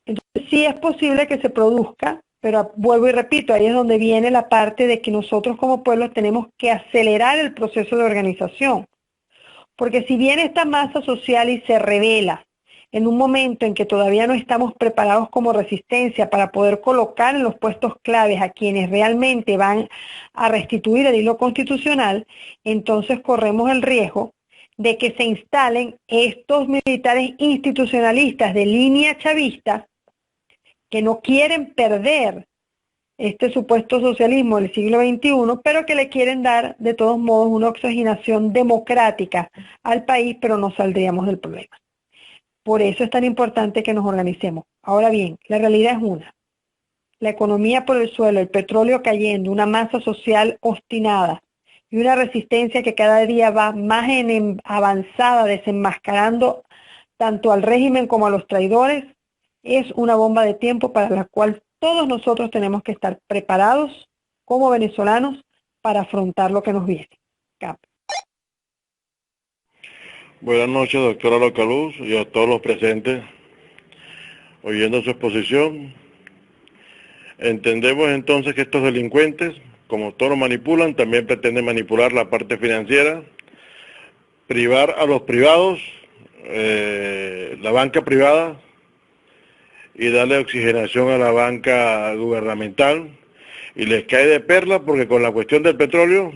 Entonces sí es posible que se produzca, pero vuelvo y repito, ahí es donde viene la parte de que nosotros como pueblo tenemos que acelerar el proceso de organización. Porque si viene esta masa social y se revela en un momento en que todavía no estamos preparados como resistencia para poder colocar en los puestos claves a quienes realmente van a restituir el hilo constitucional, entonces corremos el riesgo de que se instalen estos militares institucionalistas de línea chavista que no quieren perder este supuesto socialismo del siglo XXI, pero que le quieren dar de todos modos una oxigenación democrática al país, pero no saldríamos del problema. Por eso es tan importante que nos organicemos. Ahora bien, la realidad es una. La economía por el suelo, el petróleo cayendo, una masa social obstinada y una resistencia que cada día va más avanzada, desenmascarando tanto al régimen como a los traidores, es una bomba de tiempo para la cual todos nosotros tenemos que estar preparados como venezolanos para afrontar lo que nos viene. Buenas noches, doctora Localuz, y a todos los presentes. Oyendo su exposición, entendemos entonces que estos delincuentes, como todos lo manipulan, también pretenden manipular la parte financiera, privar a los privados, la banca privada, y darle oxigenación a la banca gubernamental, y les cae de perla porque con la cuestión del petróleo,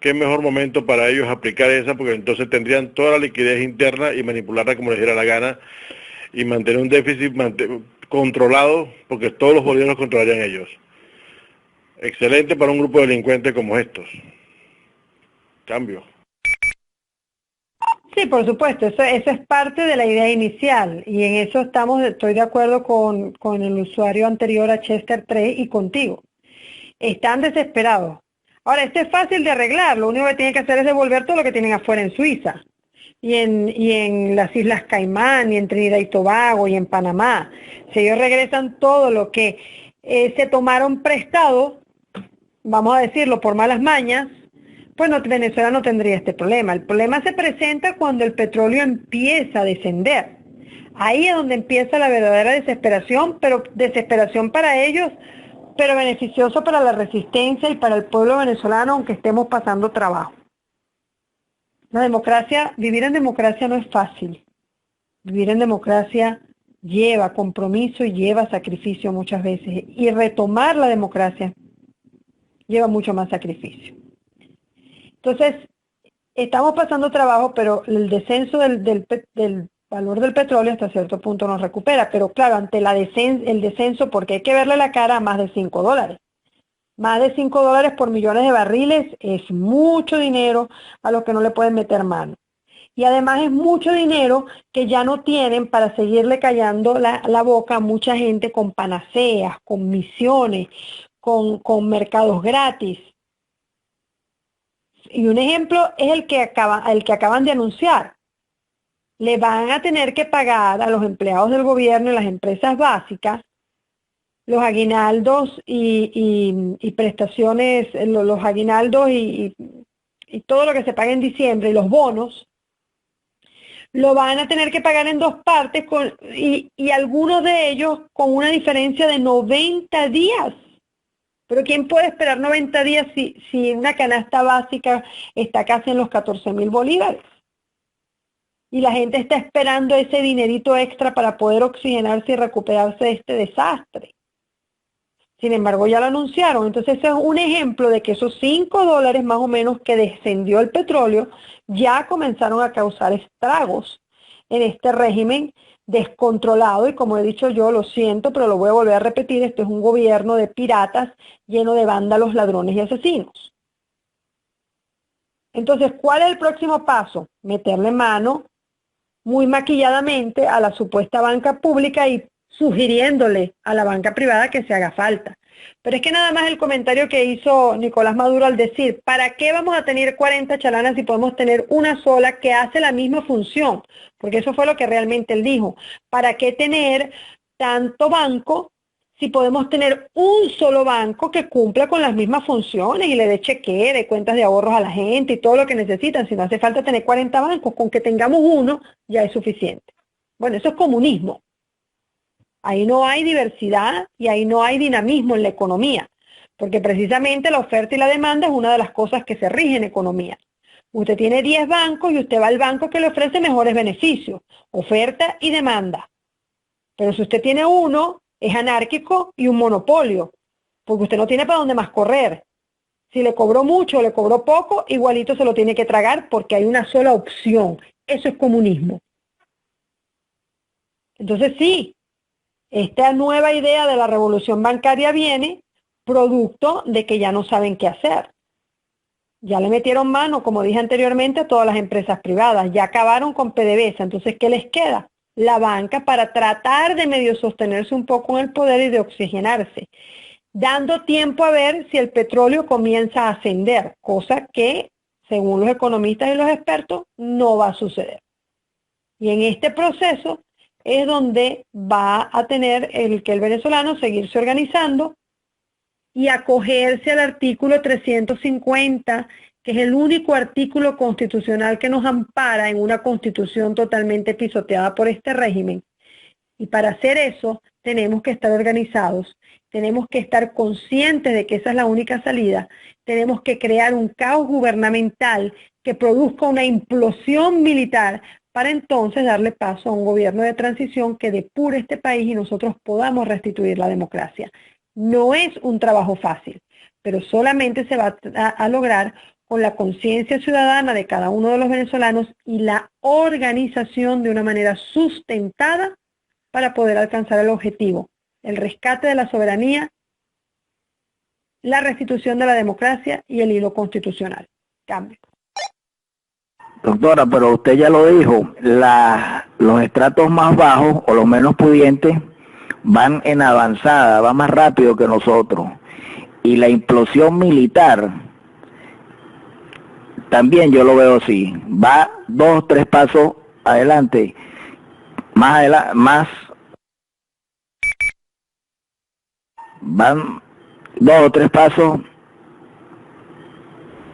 qué mejor momento para ellos aplicar esa, porque entonces tendrían toda la liquidez interna y manipularla como les diera la gana y mantener un déficit controlado, porque todos los bolivianos controlarían ellos. Excelente para un grupo de delincuentes como estos. Cambio. Sí, por supuesto, eso es parte de la idea inicial y en eso estoy de acuerdo con el usuario anterior a Chester 3 y contigo. Están desesperados. Ahora, esto es fácil de arreglar, lo único que tienen que hacer es devolver todo lo que tienen afuera en Suiza y en las Islas Caimán y en Trinidad y Tobago y en Panamá. Si ellos regresan todo lo que se tomaron prestado, vamos a decirlo por malas mañas, pues Venezuela no tendría este problema. El problema se presenta cuando el petróleo empieza a descender. Ahí es donde empieza la verdadera desesperación, pero desesperación para ellos, pero beneficioso para la resistencia y para el pueblo venezolano, aunque estemos pasando trabajo. La democracia, vivir en democracia no es fácil. Vivir en democracia lleva compromiso y lleva sacrificio muchas veces. Y retomar la democracia lleva mucho más sacrificio. Entonces, estamos pasando trabajo, pero el descenso del valor del petróleo hasta cierto punto nos recupera. Pero claro, ante el descenso, porque hay que verle la cara a más de $5. Más de $5 por millones de barriles es mucho dinero a lo que no le pueden meter mano. Y además es mucho dinero que ya no tienen para seguirle callando la boca a mucha gente con panaceas, con misiones, con mercados gratis. Y un ejemplo es el que acaban de anunciar. Le van a tener que pagar a los empleados del gobierno y las empresas básicas los aguinaldos y prestaciones, los aguinaldos y todo lo que se paga en diciembre y los bonos, lo van a tener que pagar en 2 partes y algunos de ellos con una diferencia de 90 días. Pero ¿quién puede esperar 90 días si una canasta básica está casi en los 14.000 bolívares? Y la gente está esperando ese dinerito extra para poder oxigenarse y recuperarse de este desastre. Sin embargo, ya lo anunciaron. Entonces, ese es un ejemplo de que esos $5 más o menos que descendió el petróleo ya comenzaron a causar estragos en este régimen descontrolado. Y como he dicho yo, lo siento, pero lo voy a volver a repetir, esto es un gobierno de piratas lleno de vándalos, ladrones y asesinos. Entonces, ¿cuál es el próximo paso? Meterle mano muy maquilladamente a la supuesta banca pública y sugiriéndole a la banca privada que se haga falta. Pero es que nada más el comentario que hizo Nicolás Maduro al decir, ¿para qué vamos a tener 40 chalanas si podemos tener una sola que hace la misma función? Porque eso fue lo que realmente él dijo. ¿Para qué tener tanto banco si podemos tener un solo banco que cumpla con las mismas funciones y le dé cheque de cuentas de ahorros a la gente y todo lo que necesitan? Si no hace falta tener 40 bancos, con que tengamos uno ya es suficiente. Bueno, eso es comunismo. Ahí no hay diversidad y ahí no hay dinamismo en la economía, porque precisamente la oferta y la demanda es una de las cosas que se rige en economía. Usted tiene 10 bancos y usted va al banco que le ofrece mejores beneficios, oferta y demanda. Pero si usted tiene uno, es anárquico y un monopolio, porque usted no tiene para dónde más correr. Si le cobró mucho o le cobró poco, igualito se lo tiene que tragar porque hay una sola opción. Eso es comunismo. Entonces sí, esta nueva idea de la revolución bancaria viene producto de que ya no saben qué hacer. Ya le metieron mano, como dije anteriormente, a todas las empresas privadas. Ya acabaron con PDVSA. Entonces, ¿qué les queda? La banca para tratar de medio sostenerse un poco en el poder y de oxigenarse, dando tiempo a ver si el petróleo comienza a ascender, cosa que, según los economistas y los expertos, no va a suceder. Y en este proceso es donde va a tener que el venezolano seguirse organizando y acogerse al artículo 350, que es el único artículo constitucional que nos ampara en una constitución totalmente pisoteada por este régimen. Y para hacer eso tenemos que estar organizados, tenemos que estar conscientes de que esa es la única salida, tenemos que crear un caos gubernamental que produzca una implosión militar para entonces darle paso a un gobierno de transición que depure este país y nosotros podamos restituir la democracia. No es un trabajo fácil, pero solamente se va a lograr con la conciencia ciudadana de cada uno de los venezolanos y la organización de una manera sustentada para poder alcanzar el objetivo, el rescate de la soberanía, la restitución de la democracia y el hilo constitucional. Cambio. Doctora, pero usted ya lo dijo, los estratos más bajos o los menos pudientes van en avanzada, va más rápido que nosotros. Y la implosión militar, también yo lo veo así, va 2 o 3 pasos adelante, van 2 o 3 pasos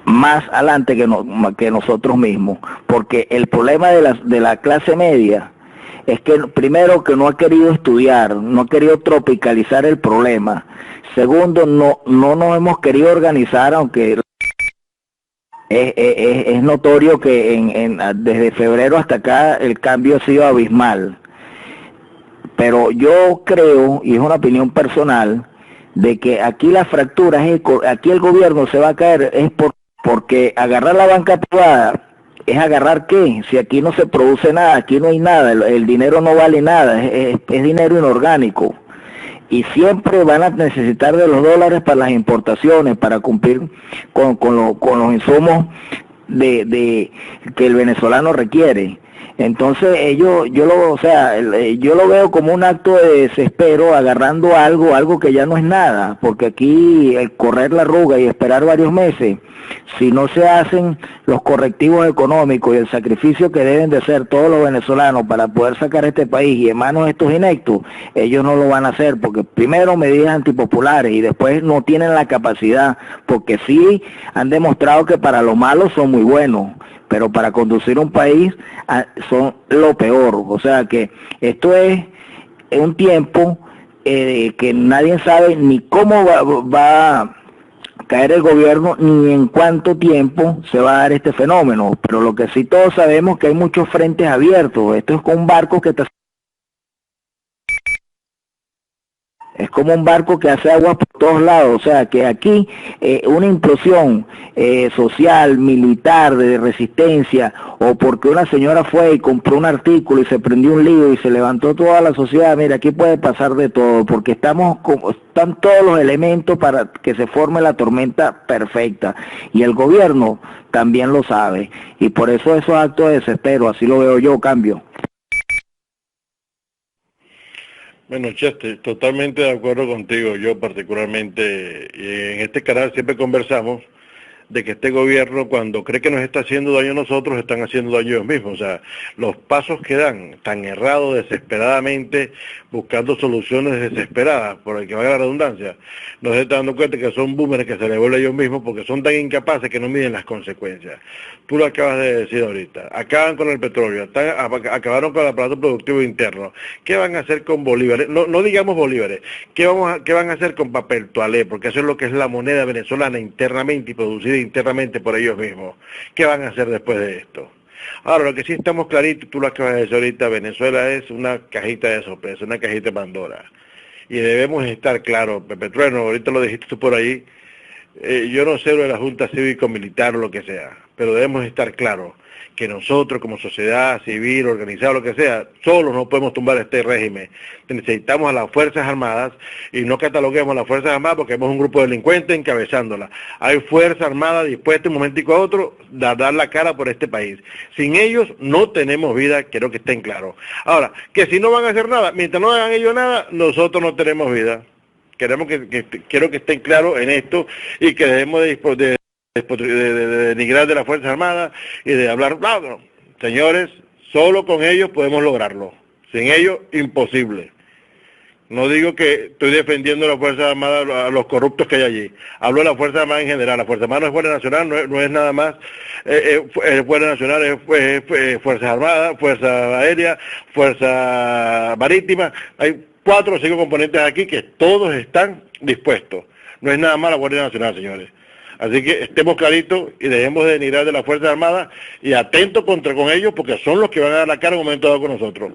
más adelante que nosotros mismos, porque el problema de la clase media es que primero que no ha querido estudiar, no ha querido tropicalizar el problema, segundo no nos hemos querido organizar, aunque es notorio que desde febrero hasta acá el cambio ha sido abismal, pero yo creo, y es una opinión personal, de que aquí la fractura, aquí el gobierno se va a caer, es porque agarrar la banca privada es agarrar qué, si aquí no se produce nada, aquí no hay nada, el dinero no vale nada, es dinero inorgánico. Y siempre van a necesitar de los dólares para las importaciones, para cumplir con los insumos que el venezolano requiere. Entonces yo lo veo como un acto de desespero, agarrando algo que ya no es nada, porque aquí el correr la arruga y esperar varios meses, si no se hacen los correctivos económicos y el sacrificio que deben de hacer todos los venezolanos para poder sacar este país y en manos de estos ineptos, ellos no lo van a hacer, porque primero medidas antipopulares y después no tienen la capacidad, porque sí han demostrado que para lo malo son muy buenos, pero para conducir un país son lo peor. O sea que esto es un tiempo que nadie sabe ni cómo va a caer el gobierno, ni en cuánto tiempo se va a dar este fenómeno, pero lo que sí todos sabemos que hay muchos frentes abiertos. Esto es como un barco que como un barco que hace agua por todos lados, o sea que aquí una implosión social, militar, de resistencia, o porque una señora fue y compró un artículo y se prendió un lío y se levantó toda la sociedad, mira, aquí puede pasar de todo, porque están todos los elementos para que se forme la tormenta perfecta, y el gobierno también lo sabe, y por eso esos actos de desespero, así lo veo yo. Cambio. Bueno, Chester, totalmente de acuerdo contigo. Yo particularmente, y en este canal siempre conversamos de que este gobierno, cuando cree que nos está haciendo daño a nosotros, están haciendo daño a ellos mismos. O sea, los pasos que dan tan errados, desesperadamente, buscando soluciones desesperadas, por el que valga la redundancia, no se están dando cuenta que son boomerangs que se les vuelven a ellos mismos porque son tan incapaces que no miden las consecuencias. Tú lo acabas de decir ahorita. Acaban con el petróleo, acabaron con el aparato productivo interno. ¿Qué van a hacer con bolívares? No digamos bolívares. ¿Qué van a hacer con papel toalé? Porque eso es lo que es la moneda venezolana internamente y producida internamente por ellos mismos. ¿Qué van a hacer después de esto? Ahora, lo que sí estamos claritos, tú lo acabas de decir ahorita, Venezuela es una cajita de sorpresa, una cajita de Pandora. Y debemos estar claros, Pepe Trueno, ahorita lo dijiste tú por ahí, yo no sé lo de la Junta Cívico-Militar o lo que sea, pero debemos estar claros que nosotros como sociedad civil, organizada, lo que sea, solos no podemos tumbar este régimen. Necesitamos a las Fuerzas Armadas y no cataloguemos a las Fuerzas Armadas porque vemos un grupo de delincuentes encabezándola. Hay Fuerzas Armadas dispuestas un momentico a otro a dar la cara por este país. Sin ellos no tenemos vida, quiero que estén claros. Ahora, que si no van a hacer nada, mientras no hagan ellos nada, nosotros no tenemos vida. Quiero que estén claros en esto y que debemos de denigrar de las Fuerzas Armadas y de hablar, no, señores, solo con ellos podemos lograrlo, sin ellos imposible. No digo que estoy defendiendo a las Fuerzas Armadas, a los corruptos que hay allí, hablo de las Fuerzas Armadas en general. La Fuerza Armada no es Guardia Nacional, no es nada más, Guardia Nacional es Fuerzas Armadas, Fuerza Aérea, Fuerza Marítima, hay 4 o 5 componentes aquí que todos están dispuestos, no es nada más la Guardia Nacional, señores. Así que estemos claritos y dejemos de denigrar de las Fuerzas Armadas y atentos con ellos porque son los que van a dar la cara en un momento dado con nosotros.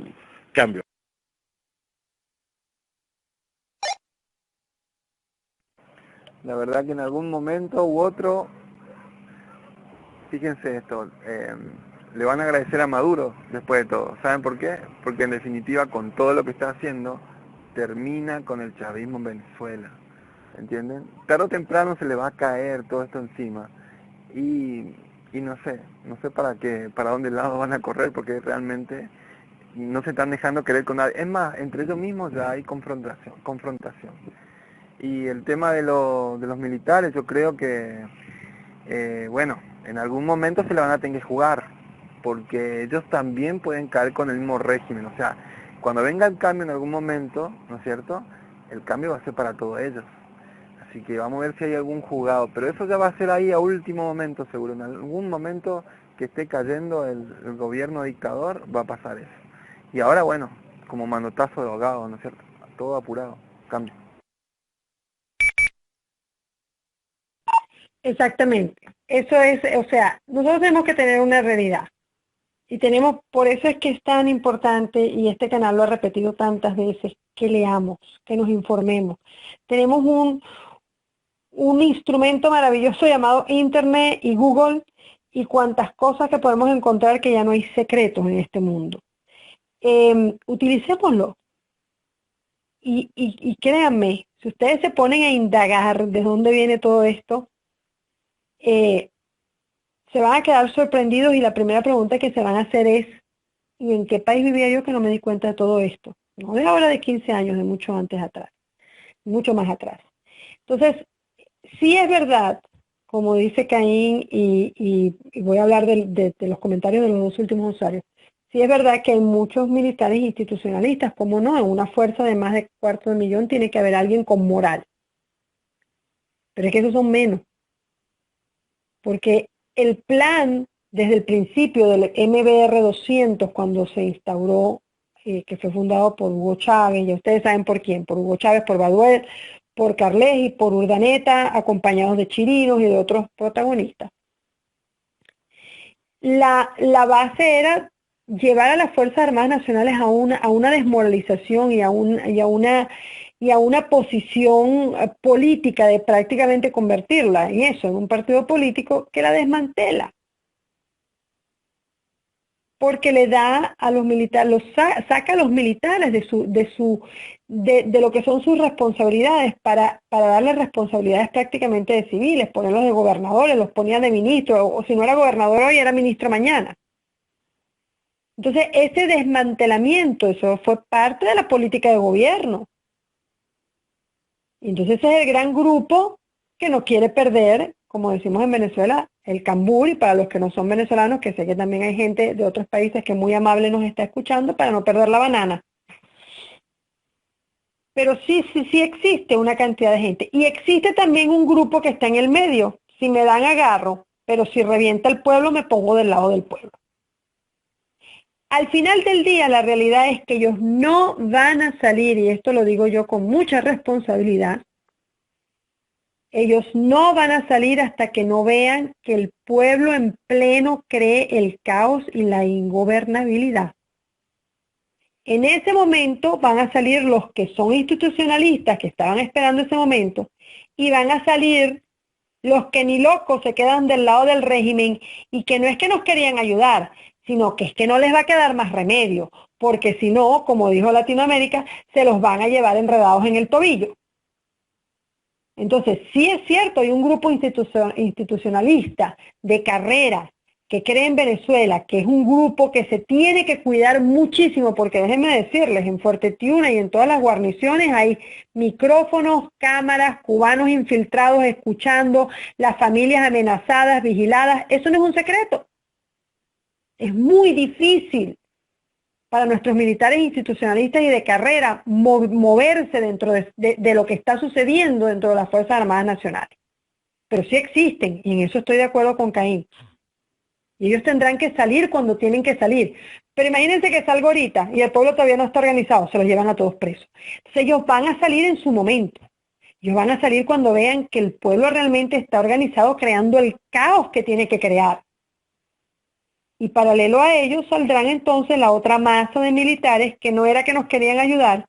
Cambio. La verdad que en algún momento u otro, fíjense esto, le van a agradecer a Maduro después de todo. ¿Saben por qué? Porque en definitiva con todo lo que está haciendo, termina con el chavismo en Venezuela. ¿Entienden? Tarde o temprano se le va a caer todo esto encima. Y no sé para dónde lado van a correr, porque realmente no se están dejando querer con nadie. Es más, entre ellos mismos ya hay confrontación. Y el tema de los militares, yo creo que, bueno, en algún momento se la van a tener que jugar, porque ellos también pueden caer con el mismo régimen. O sea, cuando venga el cambio en algún momento, ¿no es cierto?, el cambio va a ser para todos ellos. Así que vamos a ver si hay algún jugado, pero eso ya va a ser ahí a último momento seguro. En algún momento que esté cayendo el gobierno dictador va a pasar eso. Y ahora, bueno, como manotazo de ahogado, ¿no es cierto?, todo apurado, cambio. Exactamente. Eso es, o sea, nosotros tenemos que tener una realidad. Y por eso es que es tan importante, y este canal lo ha repetido tantas veces, que leamos, que nos informemos. Tenemos un instrumento maravilloso llamado Internet y Google, y cuantas cosas que podemos encontrar, que ya no hay secretos en este mundo. Utilicémoslo. Y créanme, si ustedes se ponen a indagar de dónde viene todo esto, se van a quedar sorprendidos, y la primera pregunta que se van a hacer es: ¿y en qué país vivía yo que no me di cuenta de todo esto? No de ahora, de 15 años, de mucho antes atrás, mucho más atrás. Entonces, sí es verdad, como dice Caín, y voy a hablar de los comentarios de los dos últimos usuarios, sí es verdad que hay muchos militares institucionalistas, como no, en una fuerza de más de 250.000 tiene que haber alguien con moral. Pero es que esos son menos. Porque el plan, desde el principio del MBR 200, cuando se instauró, que fue fundado por Hugo Chávez, ya ustedes saben por quién, por Hugo Chávez, por Baduel, por Carles y por Urdaneta, acompañados de Chirinos y de otros protagonistas. La base era llevar a las Fuerzas Armadas Nacionales a una desmoralización y a una posición política de prácticamente convertirla en eso, en un partido político que la desmantela. Porque le da a los militares, saca a los militares de lo que son sus responsabilidades para darles responsabilidades prácticamente de civiles, ponerlos de gobernadores, los ponía de ministro, o si no era gobernador hoy, era ministro mañana. Entonces, ese desmantelamiento, eso fue parte de la política de gobierno. Entonces ese es el gran grupo que no quiere perder, como decimos en Venezuela, el cambur, y para los que no son venezolanos, que sé que también hay gente de otros países que muy amable nos está escuchando, para no perder la banana. Pero sí existe una cantidad de gente. Y existe también un grupo que está en el medio. Si me dan, agarro, pero si revienta el pueblo, me pongo del lado del pueblo. Al final del día, la realidad es que ellos no van a salir, y esto lo digo yo con mucha responsabilidad, ellos no van a salir hasta que no vean que el pueblo en pleno cree el caos y la ingobernabilidad. En ese momento van a salir los que son institucionalistas, que estaban esperando ese momento, y van a salir los que ni locos se quedan del lado del régimen, y que no es que nos querían ayudar, sino que es que no les va a quedar más remedio, porque si no, como dijo Latinoamérica, se los van a llevar enredados en el tobillo. Entonces, sí es cierto, hay un grupo institucionalista de carrera que cree en Venezuela, que es un grupo que se tiene que cuidar muchísimo, porque déjenme decirles, en Fuerte Tiuna y en todas las guarniciones hay micrófonos, cámaras, cubanos infiltrados escuchando, las familias amenazadas, vigiladas. Eso no es un secreto. Es muy difícil para nuestros militares institucionalistas y de carrera moverse dentro de lo que está sucediendo dentro de las Fuerzas Armadas Nacionales. Pero sí existen, y en eso estoy de acuerdo con Caín. Y ellos tendrán que salir cuando tienen que salir. Pero imagínense que salgo ahorita y el pueblo todavía no está organizado, se los llevan a todos presos. Entonces ellos van a salir en su momento. Ellos van a salir cuando vean que el pueblo realmente está organizado creando el caos que tiene que crear. Y paralelo a ellos saldrán entonces la otra masa de militares que no era que nos querían ayudar,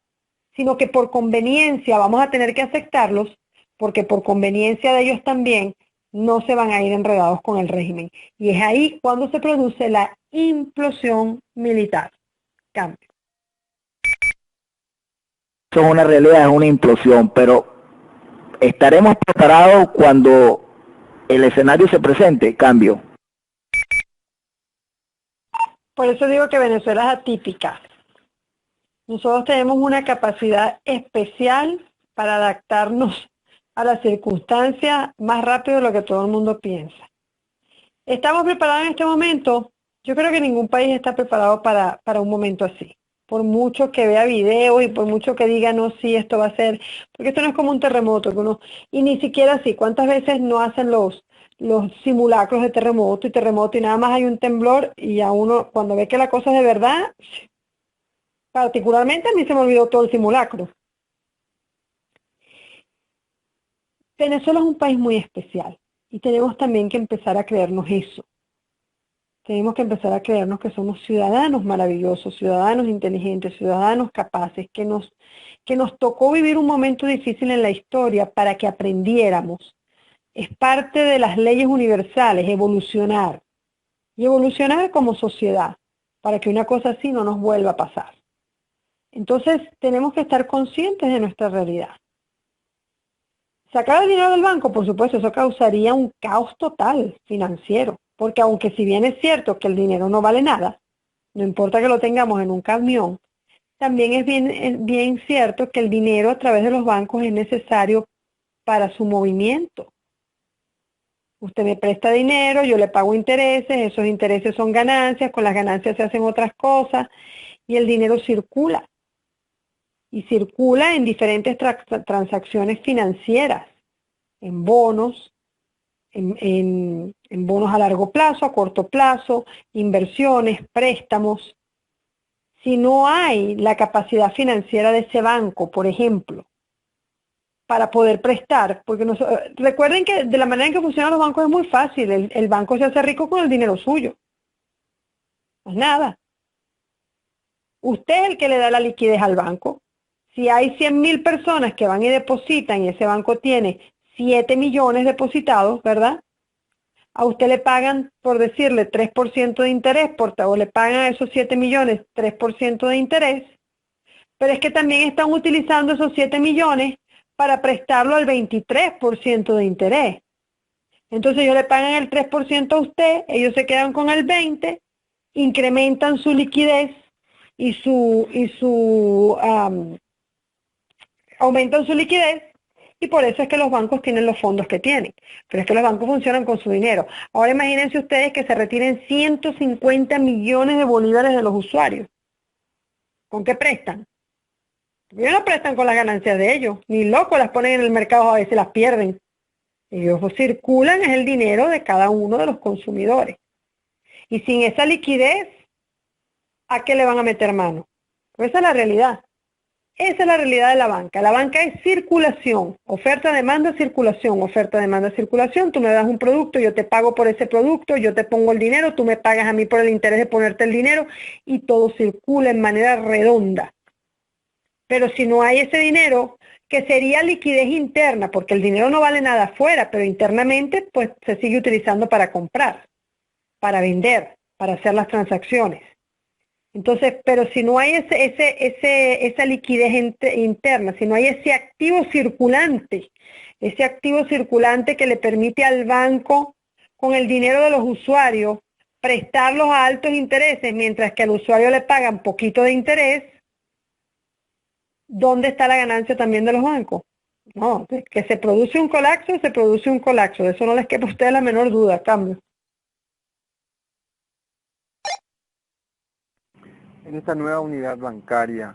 sino que por conveniencia vamos a tener que aceptarlos, porque por conveniencia de ellos también no se van a ir enredados con el régimen. Y es ahí cuando se produce la implosión militar. Cambio. Eso es una realidad, es una implosión, pero ¿estaremos preparados cuando el escenario se presente? Cambio. Por eso digo que Venezuela es atípica. Nosotros tenemos una capacidad especial para adaptarnos a las circunstancias más rápido de lo que todo el mundo piensa. ¿Estamos preparados en este momento? Yo creo que ningún país está preparado para un momento así. Por mucho que vea videos y por mucho que diga, no, sí, esto va a ser, porque esto no es como un terremoto, que uno, y ni siquiera así. ¿Cuántas veces no hacen los simulacros de terremoto y nada más hay un temblor y a uno, cuando ve que la cosa es de verdad, particularmente a mí se me olvidó todo el simulacro. Venezuela es un país muy especial y tenemos también que empezar a creernos eso. Tenemos que empezar a creernos que somos ciudadanos maravillosos, ciudadanos inteligentes, ciudadanos capaces, que nos tocó vivir un momento difícil en la historia para que aprendiéramos. Es parte de las leyes universales, evolucionar. Y evolucionar como sociedad, para que una cosa así no nos vuelva a pasar. Entonces, tenemos que estar conscientes de nuestra realidad. Sacar el dinero del banco, por supuesto, eso causaría un caos total financiero. Porque aunque si bien es cierto que el dinero no vale nada, no importa que lo tengamos en un camión, también es bien cierto que el dinero a través de los bancos es necesario para su movimiento. Usted me presta dinero, yo le pago intereses, esos intereses son ganancias, con las ganancias se hacen otras cosas y el dinero circula. Y circula en diferentes transacciones financieras, en bonos, en bonos a largo plazo, a corto plazo, inversiones, préstamos. Si no hay la capacidad financiera de ese banco, por ejemplo, para poder prestar, porque recuerden que de la manera en que funcionan los bancos es muy fácil, el banco se hace rico con el dinero suyo. No es nada. Usted es el que le da la liquidez al banco. Si hay 100.000 personas que van y depositan y ese banco tiene 7 millones depositados, ¿verdad? A usted le pagan, por decirle, 3% de interés, o le pagan a esos 7 millones 3% de interés, pero es que también están utilizando esos 7 millones para prestarlo al 23% de interés. Entonces ellos le pagan el 3% a usted, ellos se quedan con el 20%, incrementan su liquidez y aumentan su liquidez, y por eso es que los bancos tienen los fondos que tienen. Pero es que los bancos funcionan con su dinero. Ahora imagínense ustedes que se retiren 150 millones de bolívares de los usuarios. ¿Con qué prestan? Ellos no prestan con las ganancias de ellos, ni locos las ponen en el mercado, a veces las pierden. Ellos circulan, es el dinero de cada uno de los consumidores. Y sin esa liquidez, ¿a qué le van a meter mano? Pues esa es la realidad. Esa es la realidad de la banca. La banca es circulación, oferta, demanda, circulación, oferta, demanda, circulación. Tú me das un producto, yo te pago por ese producto, yo te pongo el dinero, tú me pagas a mí por el interés de ponerte el dinero y todo circula en manera redonda. Pero si no hay ese dinero, que sería liquidez interna, porque el dinero no vale nada afuera, pero internamente pues se sigue utilizando para comprar, para vender, para hacer las transacciones. Entonces, pero si no hay esa liquidez interna, si no hay ese activo circulante que le permite al banco, con el dinero de los usuarios, prestarlos a altos intereses, mientras que al usuario le pagan poquito de interés, ¿dónde está la ganancia también de los bancos? No, que se produce un colapso, de eso no les quepa a ustedes la menor duda, cambio. En esta nueva unidad bancaria,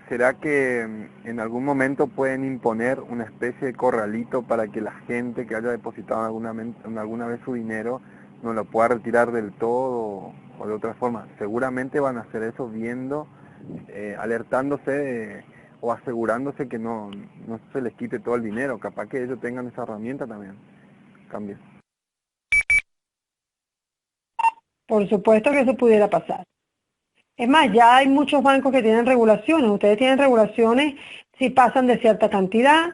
¿será que en algún momento pueden imponer una especie de corralito para que la gente que haya depositado alguna vez su dinero no lo pueda retirar del todo o de otra forma? Seguramente van a hacer eso viendo, alertándose o asegurándose que no se les quite todo el dinero. Capaz que ellos tengan esa herramienta también. Cambia. Por supuesto que eso pudiera pasar. Es más, ya hay muchos bancos que tienen regulaciones. Ustedes tienen regulaciones si pasan de cierta cantidad,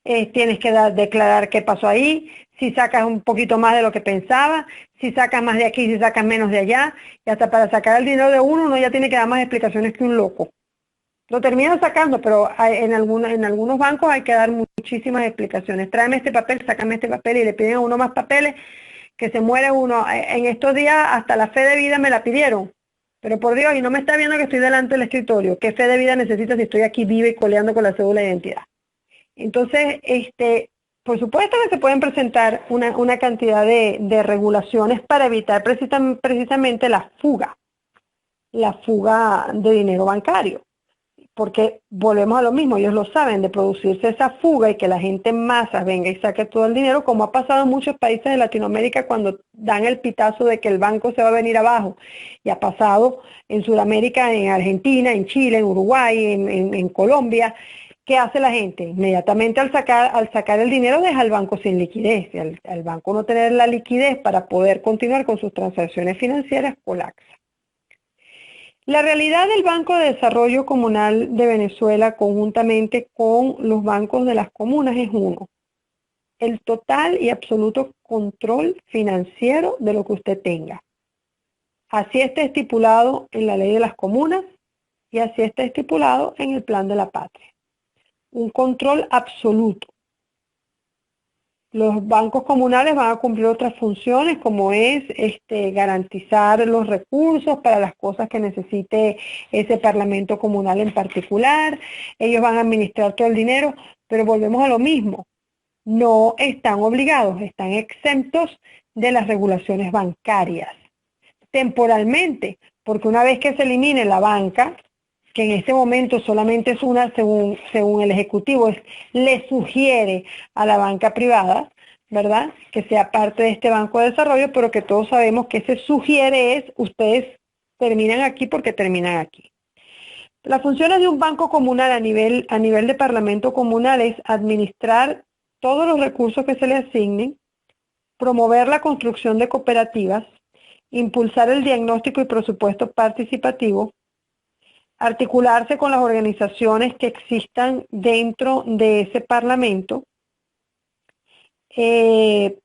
tienes que declarar qué pasó ahí, si sacas un poquito más de lo que pensabas, si sacas más de aquí, si sacas menos de allá, y hasta para sacar el dinero de uno ya tiene que dar más explicaciones que un loco. Lo terminan sacando, pero en algunos bancos hay que dar muchísimas explicaciones. Tráeme este papel, sácame este papel, y le piden a uno más papeles, que se muere uno. En estos días hasta la fe de vida me la pidieron. Pero por Dios, y no me está viendo que estoy delante del escritorio. ¿Qué fe de vida necesita si estoy aquí viva y coleando con la cédula de identidad? Entonces, por supuesto que se pueden presentar una cantidad de regulaciones para evitar precisamente la fuga de dinero bancario. Porque volvemos a lo mismo, ellos lo saben, de producirse esa fuga y que la gente en masa venga y saque todo el dinero, como ha pasado en muchos países de Latinoamérica cuando dan el pitazo de que el banco se va a venir abajo. Y ha pasado en Sudamérica, en Argentina, en Chile, en Uruguay, en Colombia. ¿Qué hace la gente? Inmediatamente al sacar el dinero deja al banco sin liquidez. Y al banco no tener la liquidez para poder continuar con sus transacciones financieras, colapsa. La realidad del Banco de Desarrollo Comunal de Venezuela conjuntamente con los bancos de las comunas es uno: el total y absoluto control financiero de lo que usted tenga. Así está estipulado en la ley de las comunas y así está estipulado en el Plan de la Patria. Un control absoluto. Los bancos comunales van a cumplir otras funciones como es garantizar los recursos para las cosas que necesite ese parlamento comunal en particular. Ellos van a administrar todo el dinero, pero volvemos a lo mismo. No están obligados, están exentos de las regulaciones bancarias. Temporalmente, porque una vez que se elimine la banca, que en este momento solamente es una, según el Ejecutivo, le sugiere a la banca privada, ¿verdad?, que sea parte de este Banco de Desarrollo, pero que todos sabemos que ese sugiere es, ustedes terminan aquí porque terminan aquí. Las funciones de un banco comunal a nivel de parlamento comunal es administrar todos los recursos que se le asignen, promover la construcción de cooperativas, impulsar el diagnóstico y presupuesto participativo, articularse con las organizaciones que existan dentro de ese parlamento. El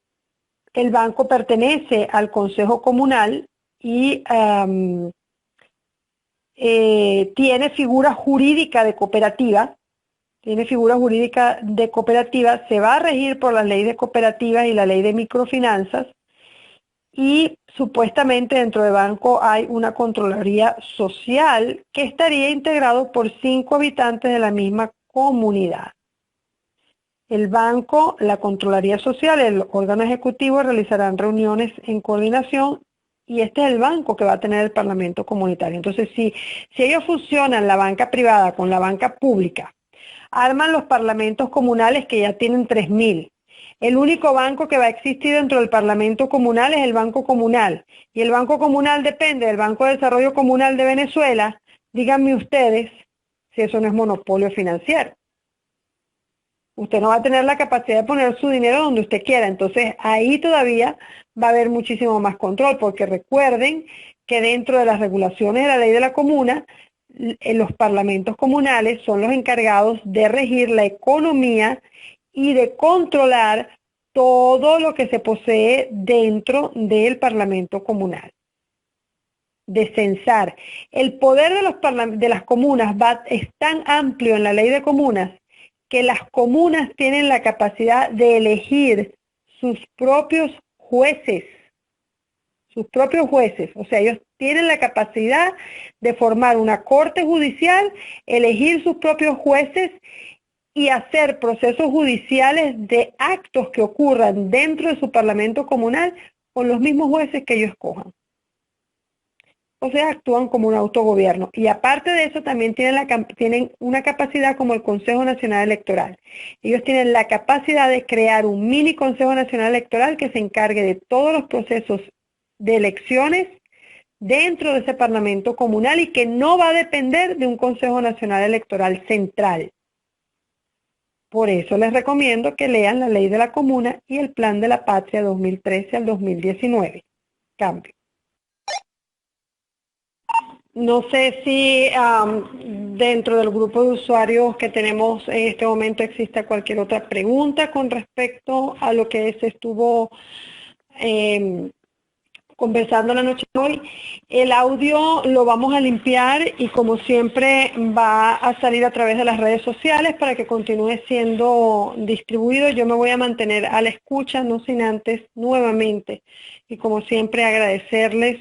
banco pertenece al Consejo Comunal y tiene figura jurídica de cooperativa. Se va a regir por la ley de cooperativas y la ley de microfinanzas. Y supuestamente dentro del banco hay una Contraloría Social que estaría integrado por 5 habitantes de la misma comunidad. El banco, la Contraloría Social, el órgano ejecutivo realizarán reuniones en coordinación y este es el banco que va a tener el Parlamento Comunitario. Entonces, si ellos fusionan la banca privada con la banca pública, arman los parlamentos comunales que ya tienen 3.000. El único banco que va a existir dentro del Parlamento Comunal es el Banco Comunal. Y el Banco Comunal depende del Banco de Desarrollo Comunal de Venezuela. Díganme ustedes si eso no es monopolio financiero. Usted no va a tener la capacidad de poner su dinero donde usted quiera. Entonces, ahí todavía va a haber muchísimo más control, porque recuerden que dentro de las regulaciones de la ley de la comuna, los parlamentos comunales son los encargados de regir la economía y de controlar todo lo que se posee dentro del Parlamento Comunal. De censar. El poder de las comunas es tan amplio en la ley de comunas que las comunas tienen la capacidad de elegir sus propios jueces. O sea, ellos tienen la capacidad de formar una corte judicial, elegir sus propios jueces y hacer procesos judiciales de actos que ocurran dentro de su parlamento comunal con los mismos jueces que ellos escojan. O sea, actúan como un autogobierno. Y aparte de eso, también tienen una capacidad como el Consejo Nacional Electoral. Ellos tienen la capacidad de crear un mini Consejo Nacional Electoral que se encargue de todos los procesos de elecciones dentro de ese Parlamento comunal y que no va a depender de un Consejo Nacional Electoral central. Por eso les recomiendo que lean la Ley de la Comuna y el Plan de la Patria 2013 al 2019. Cambio. No sé si dentro del grupo de usuarios que tenemos en este momento existe cualquier otra pregunta con respecto a lo que se estuvo conversando la noche de hoy. El audio lo vamos a limpiar y como siempre va a salir a través de las redes sociales para que continúe siendo distribuido. Yo me voy a mantener a la escucha, no sin antes nuevamente y como siempre agradecerles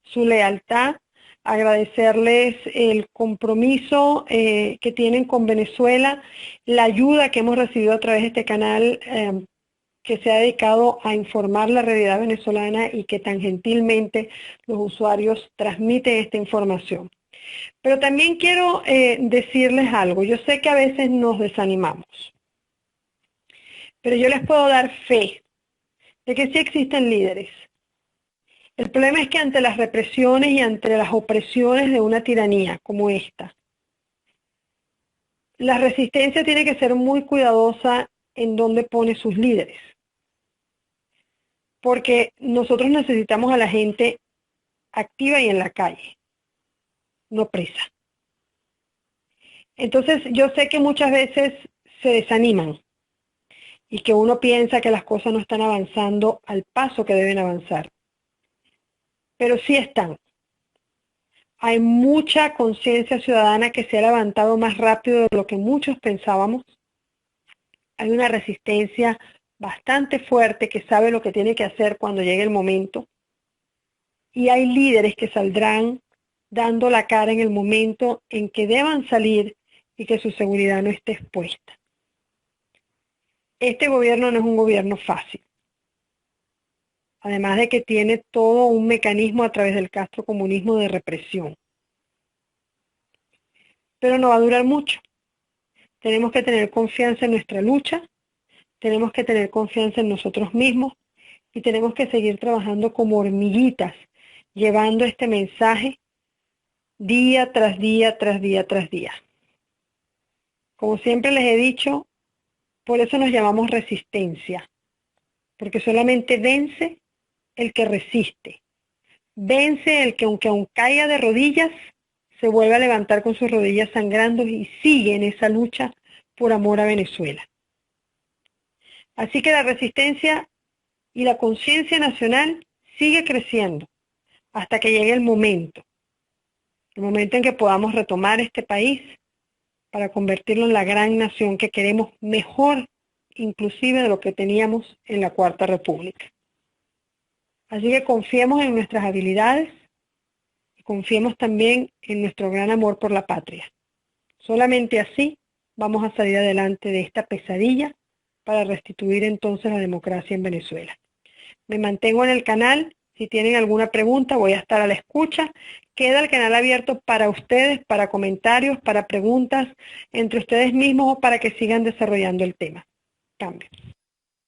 su lealtad, agradecerles el compromiso que tienen con Venezuela, la ayuda que hemos recibido a través de este canal que se ha dedicado a informar la realidad venezolana y que tan gentilmente los usuarios transmiten esta información. Pero también quiero decirles algo. Yo sé que a veces nos desanimamos, pero yo les puedo dar fe de que sí existen líderes. El problema es que ante las represiones y ante las opresiones de una tiranía como esta, la resistencia tiene que ser muy cuidadosa en dónde pone sus líderes. Porque nosotros necesitamos a la gente activa y en la calle, no presa. Entonces yo sé que muchas veces se desaniman y que uno piensa que las cosas no están avanzando al paso que deben avanzar. Pero sí están. Hay mucha conciencia ciudadana que se ha levantado más rápido de lo que muchos pensábamos. Hay una resistencia bastante fuerte que sabe lo que tiene que hacer cuando llegue el momento. Y hay líderes que saldrán dando la cara en el momento en que deban salir y que su seguridad no esté expuesta. Este gobierno no es un gobierno fácil. Además de que tiene todo un mecanismo a través del castrocomunismo de represión. Pero no va a durar mucho. Tenemos que tener confianza en nuestra lucha, tenemos que tener confianza en nosotros mismos y tenemos que seguir trabajando como hormiguitas, llevando este mensaje día tras día, tras día, tras día. Como siempre les he dicho, por eso nos llamamos resistencia, porque solamente vence el que resiste. Vence el que aunque aún caiga de rodillas, se vuelve a levantar con sus rodillas sangrando y sigue en esa lucha por amor a Venezuela. Así que la resistencia y la conciencia nacional sigue creciendo hasta que llegue el momento en que podamos retomar este país para convertirlo en la gran nación que queremos, mejor inclusive de lo que teníamos en la Cuarta República. Así que confiemos en nuestras habilidades y confiemos también en nuestro gran amor por la patria. Solamente así vamos a salir adelante de esta pesadilla para restituir entonces la democracia en Venezuela. Me mantengo en el canal. Si tienen alguna pregunta, voy a estar a la escucha. Queda el canal abierto para ustedes, para comentarios, para preguntas entre ustedes mismos o para que sigan desarrollando el tema. Cambio.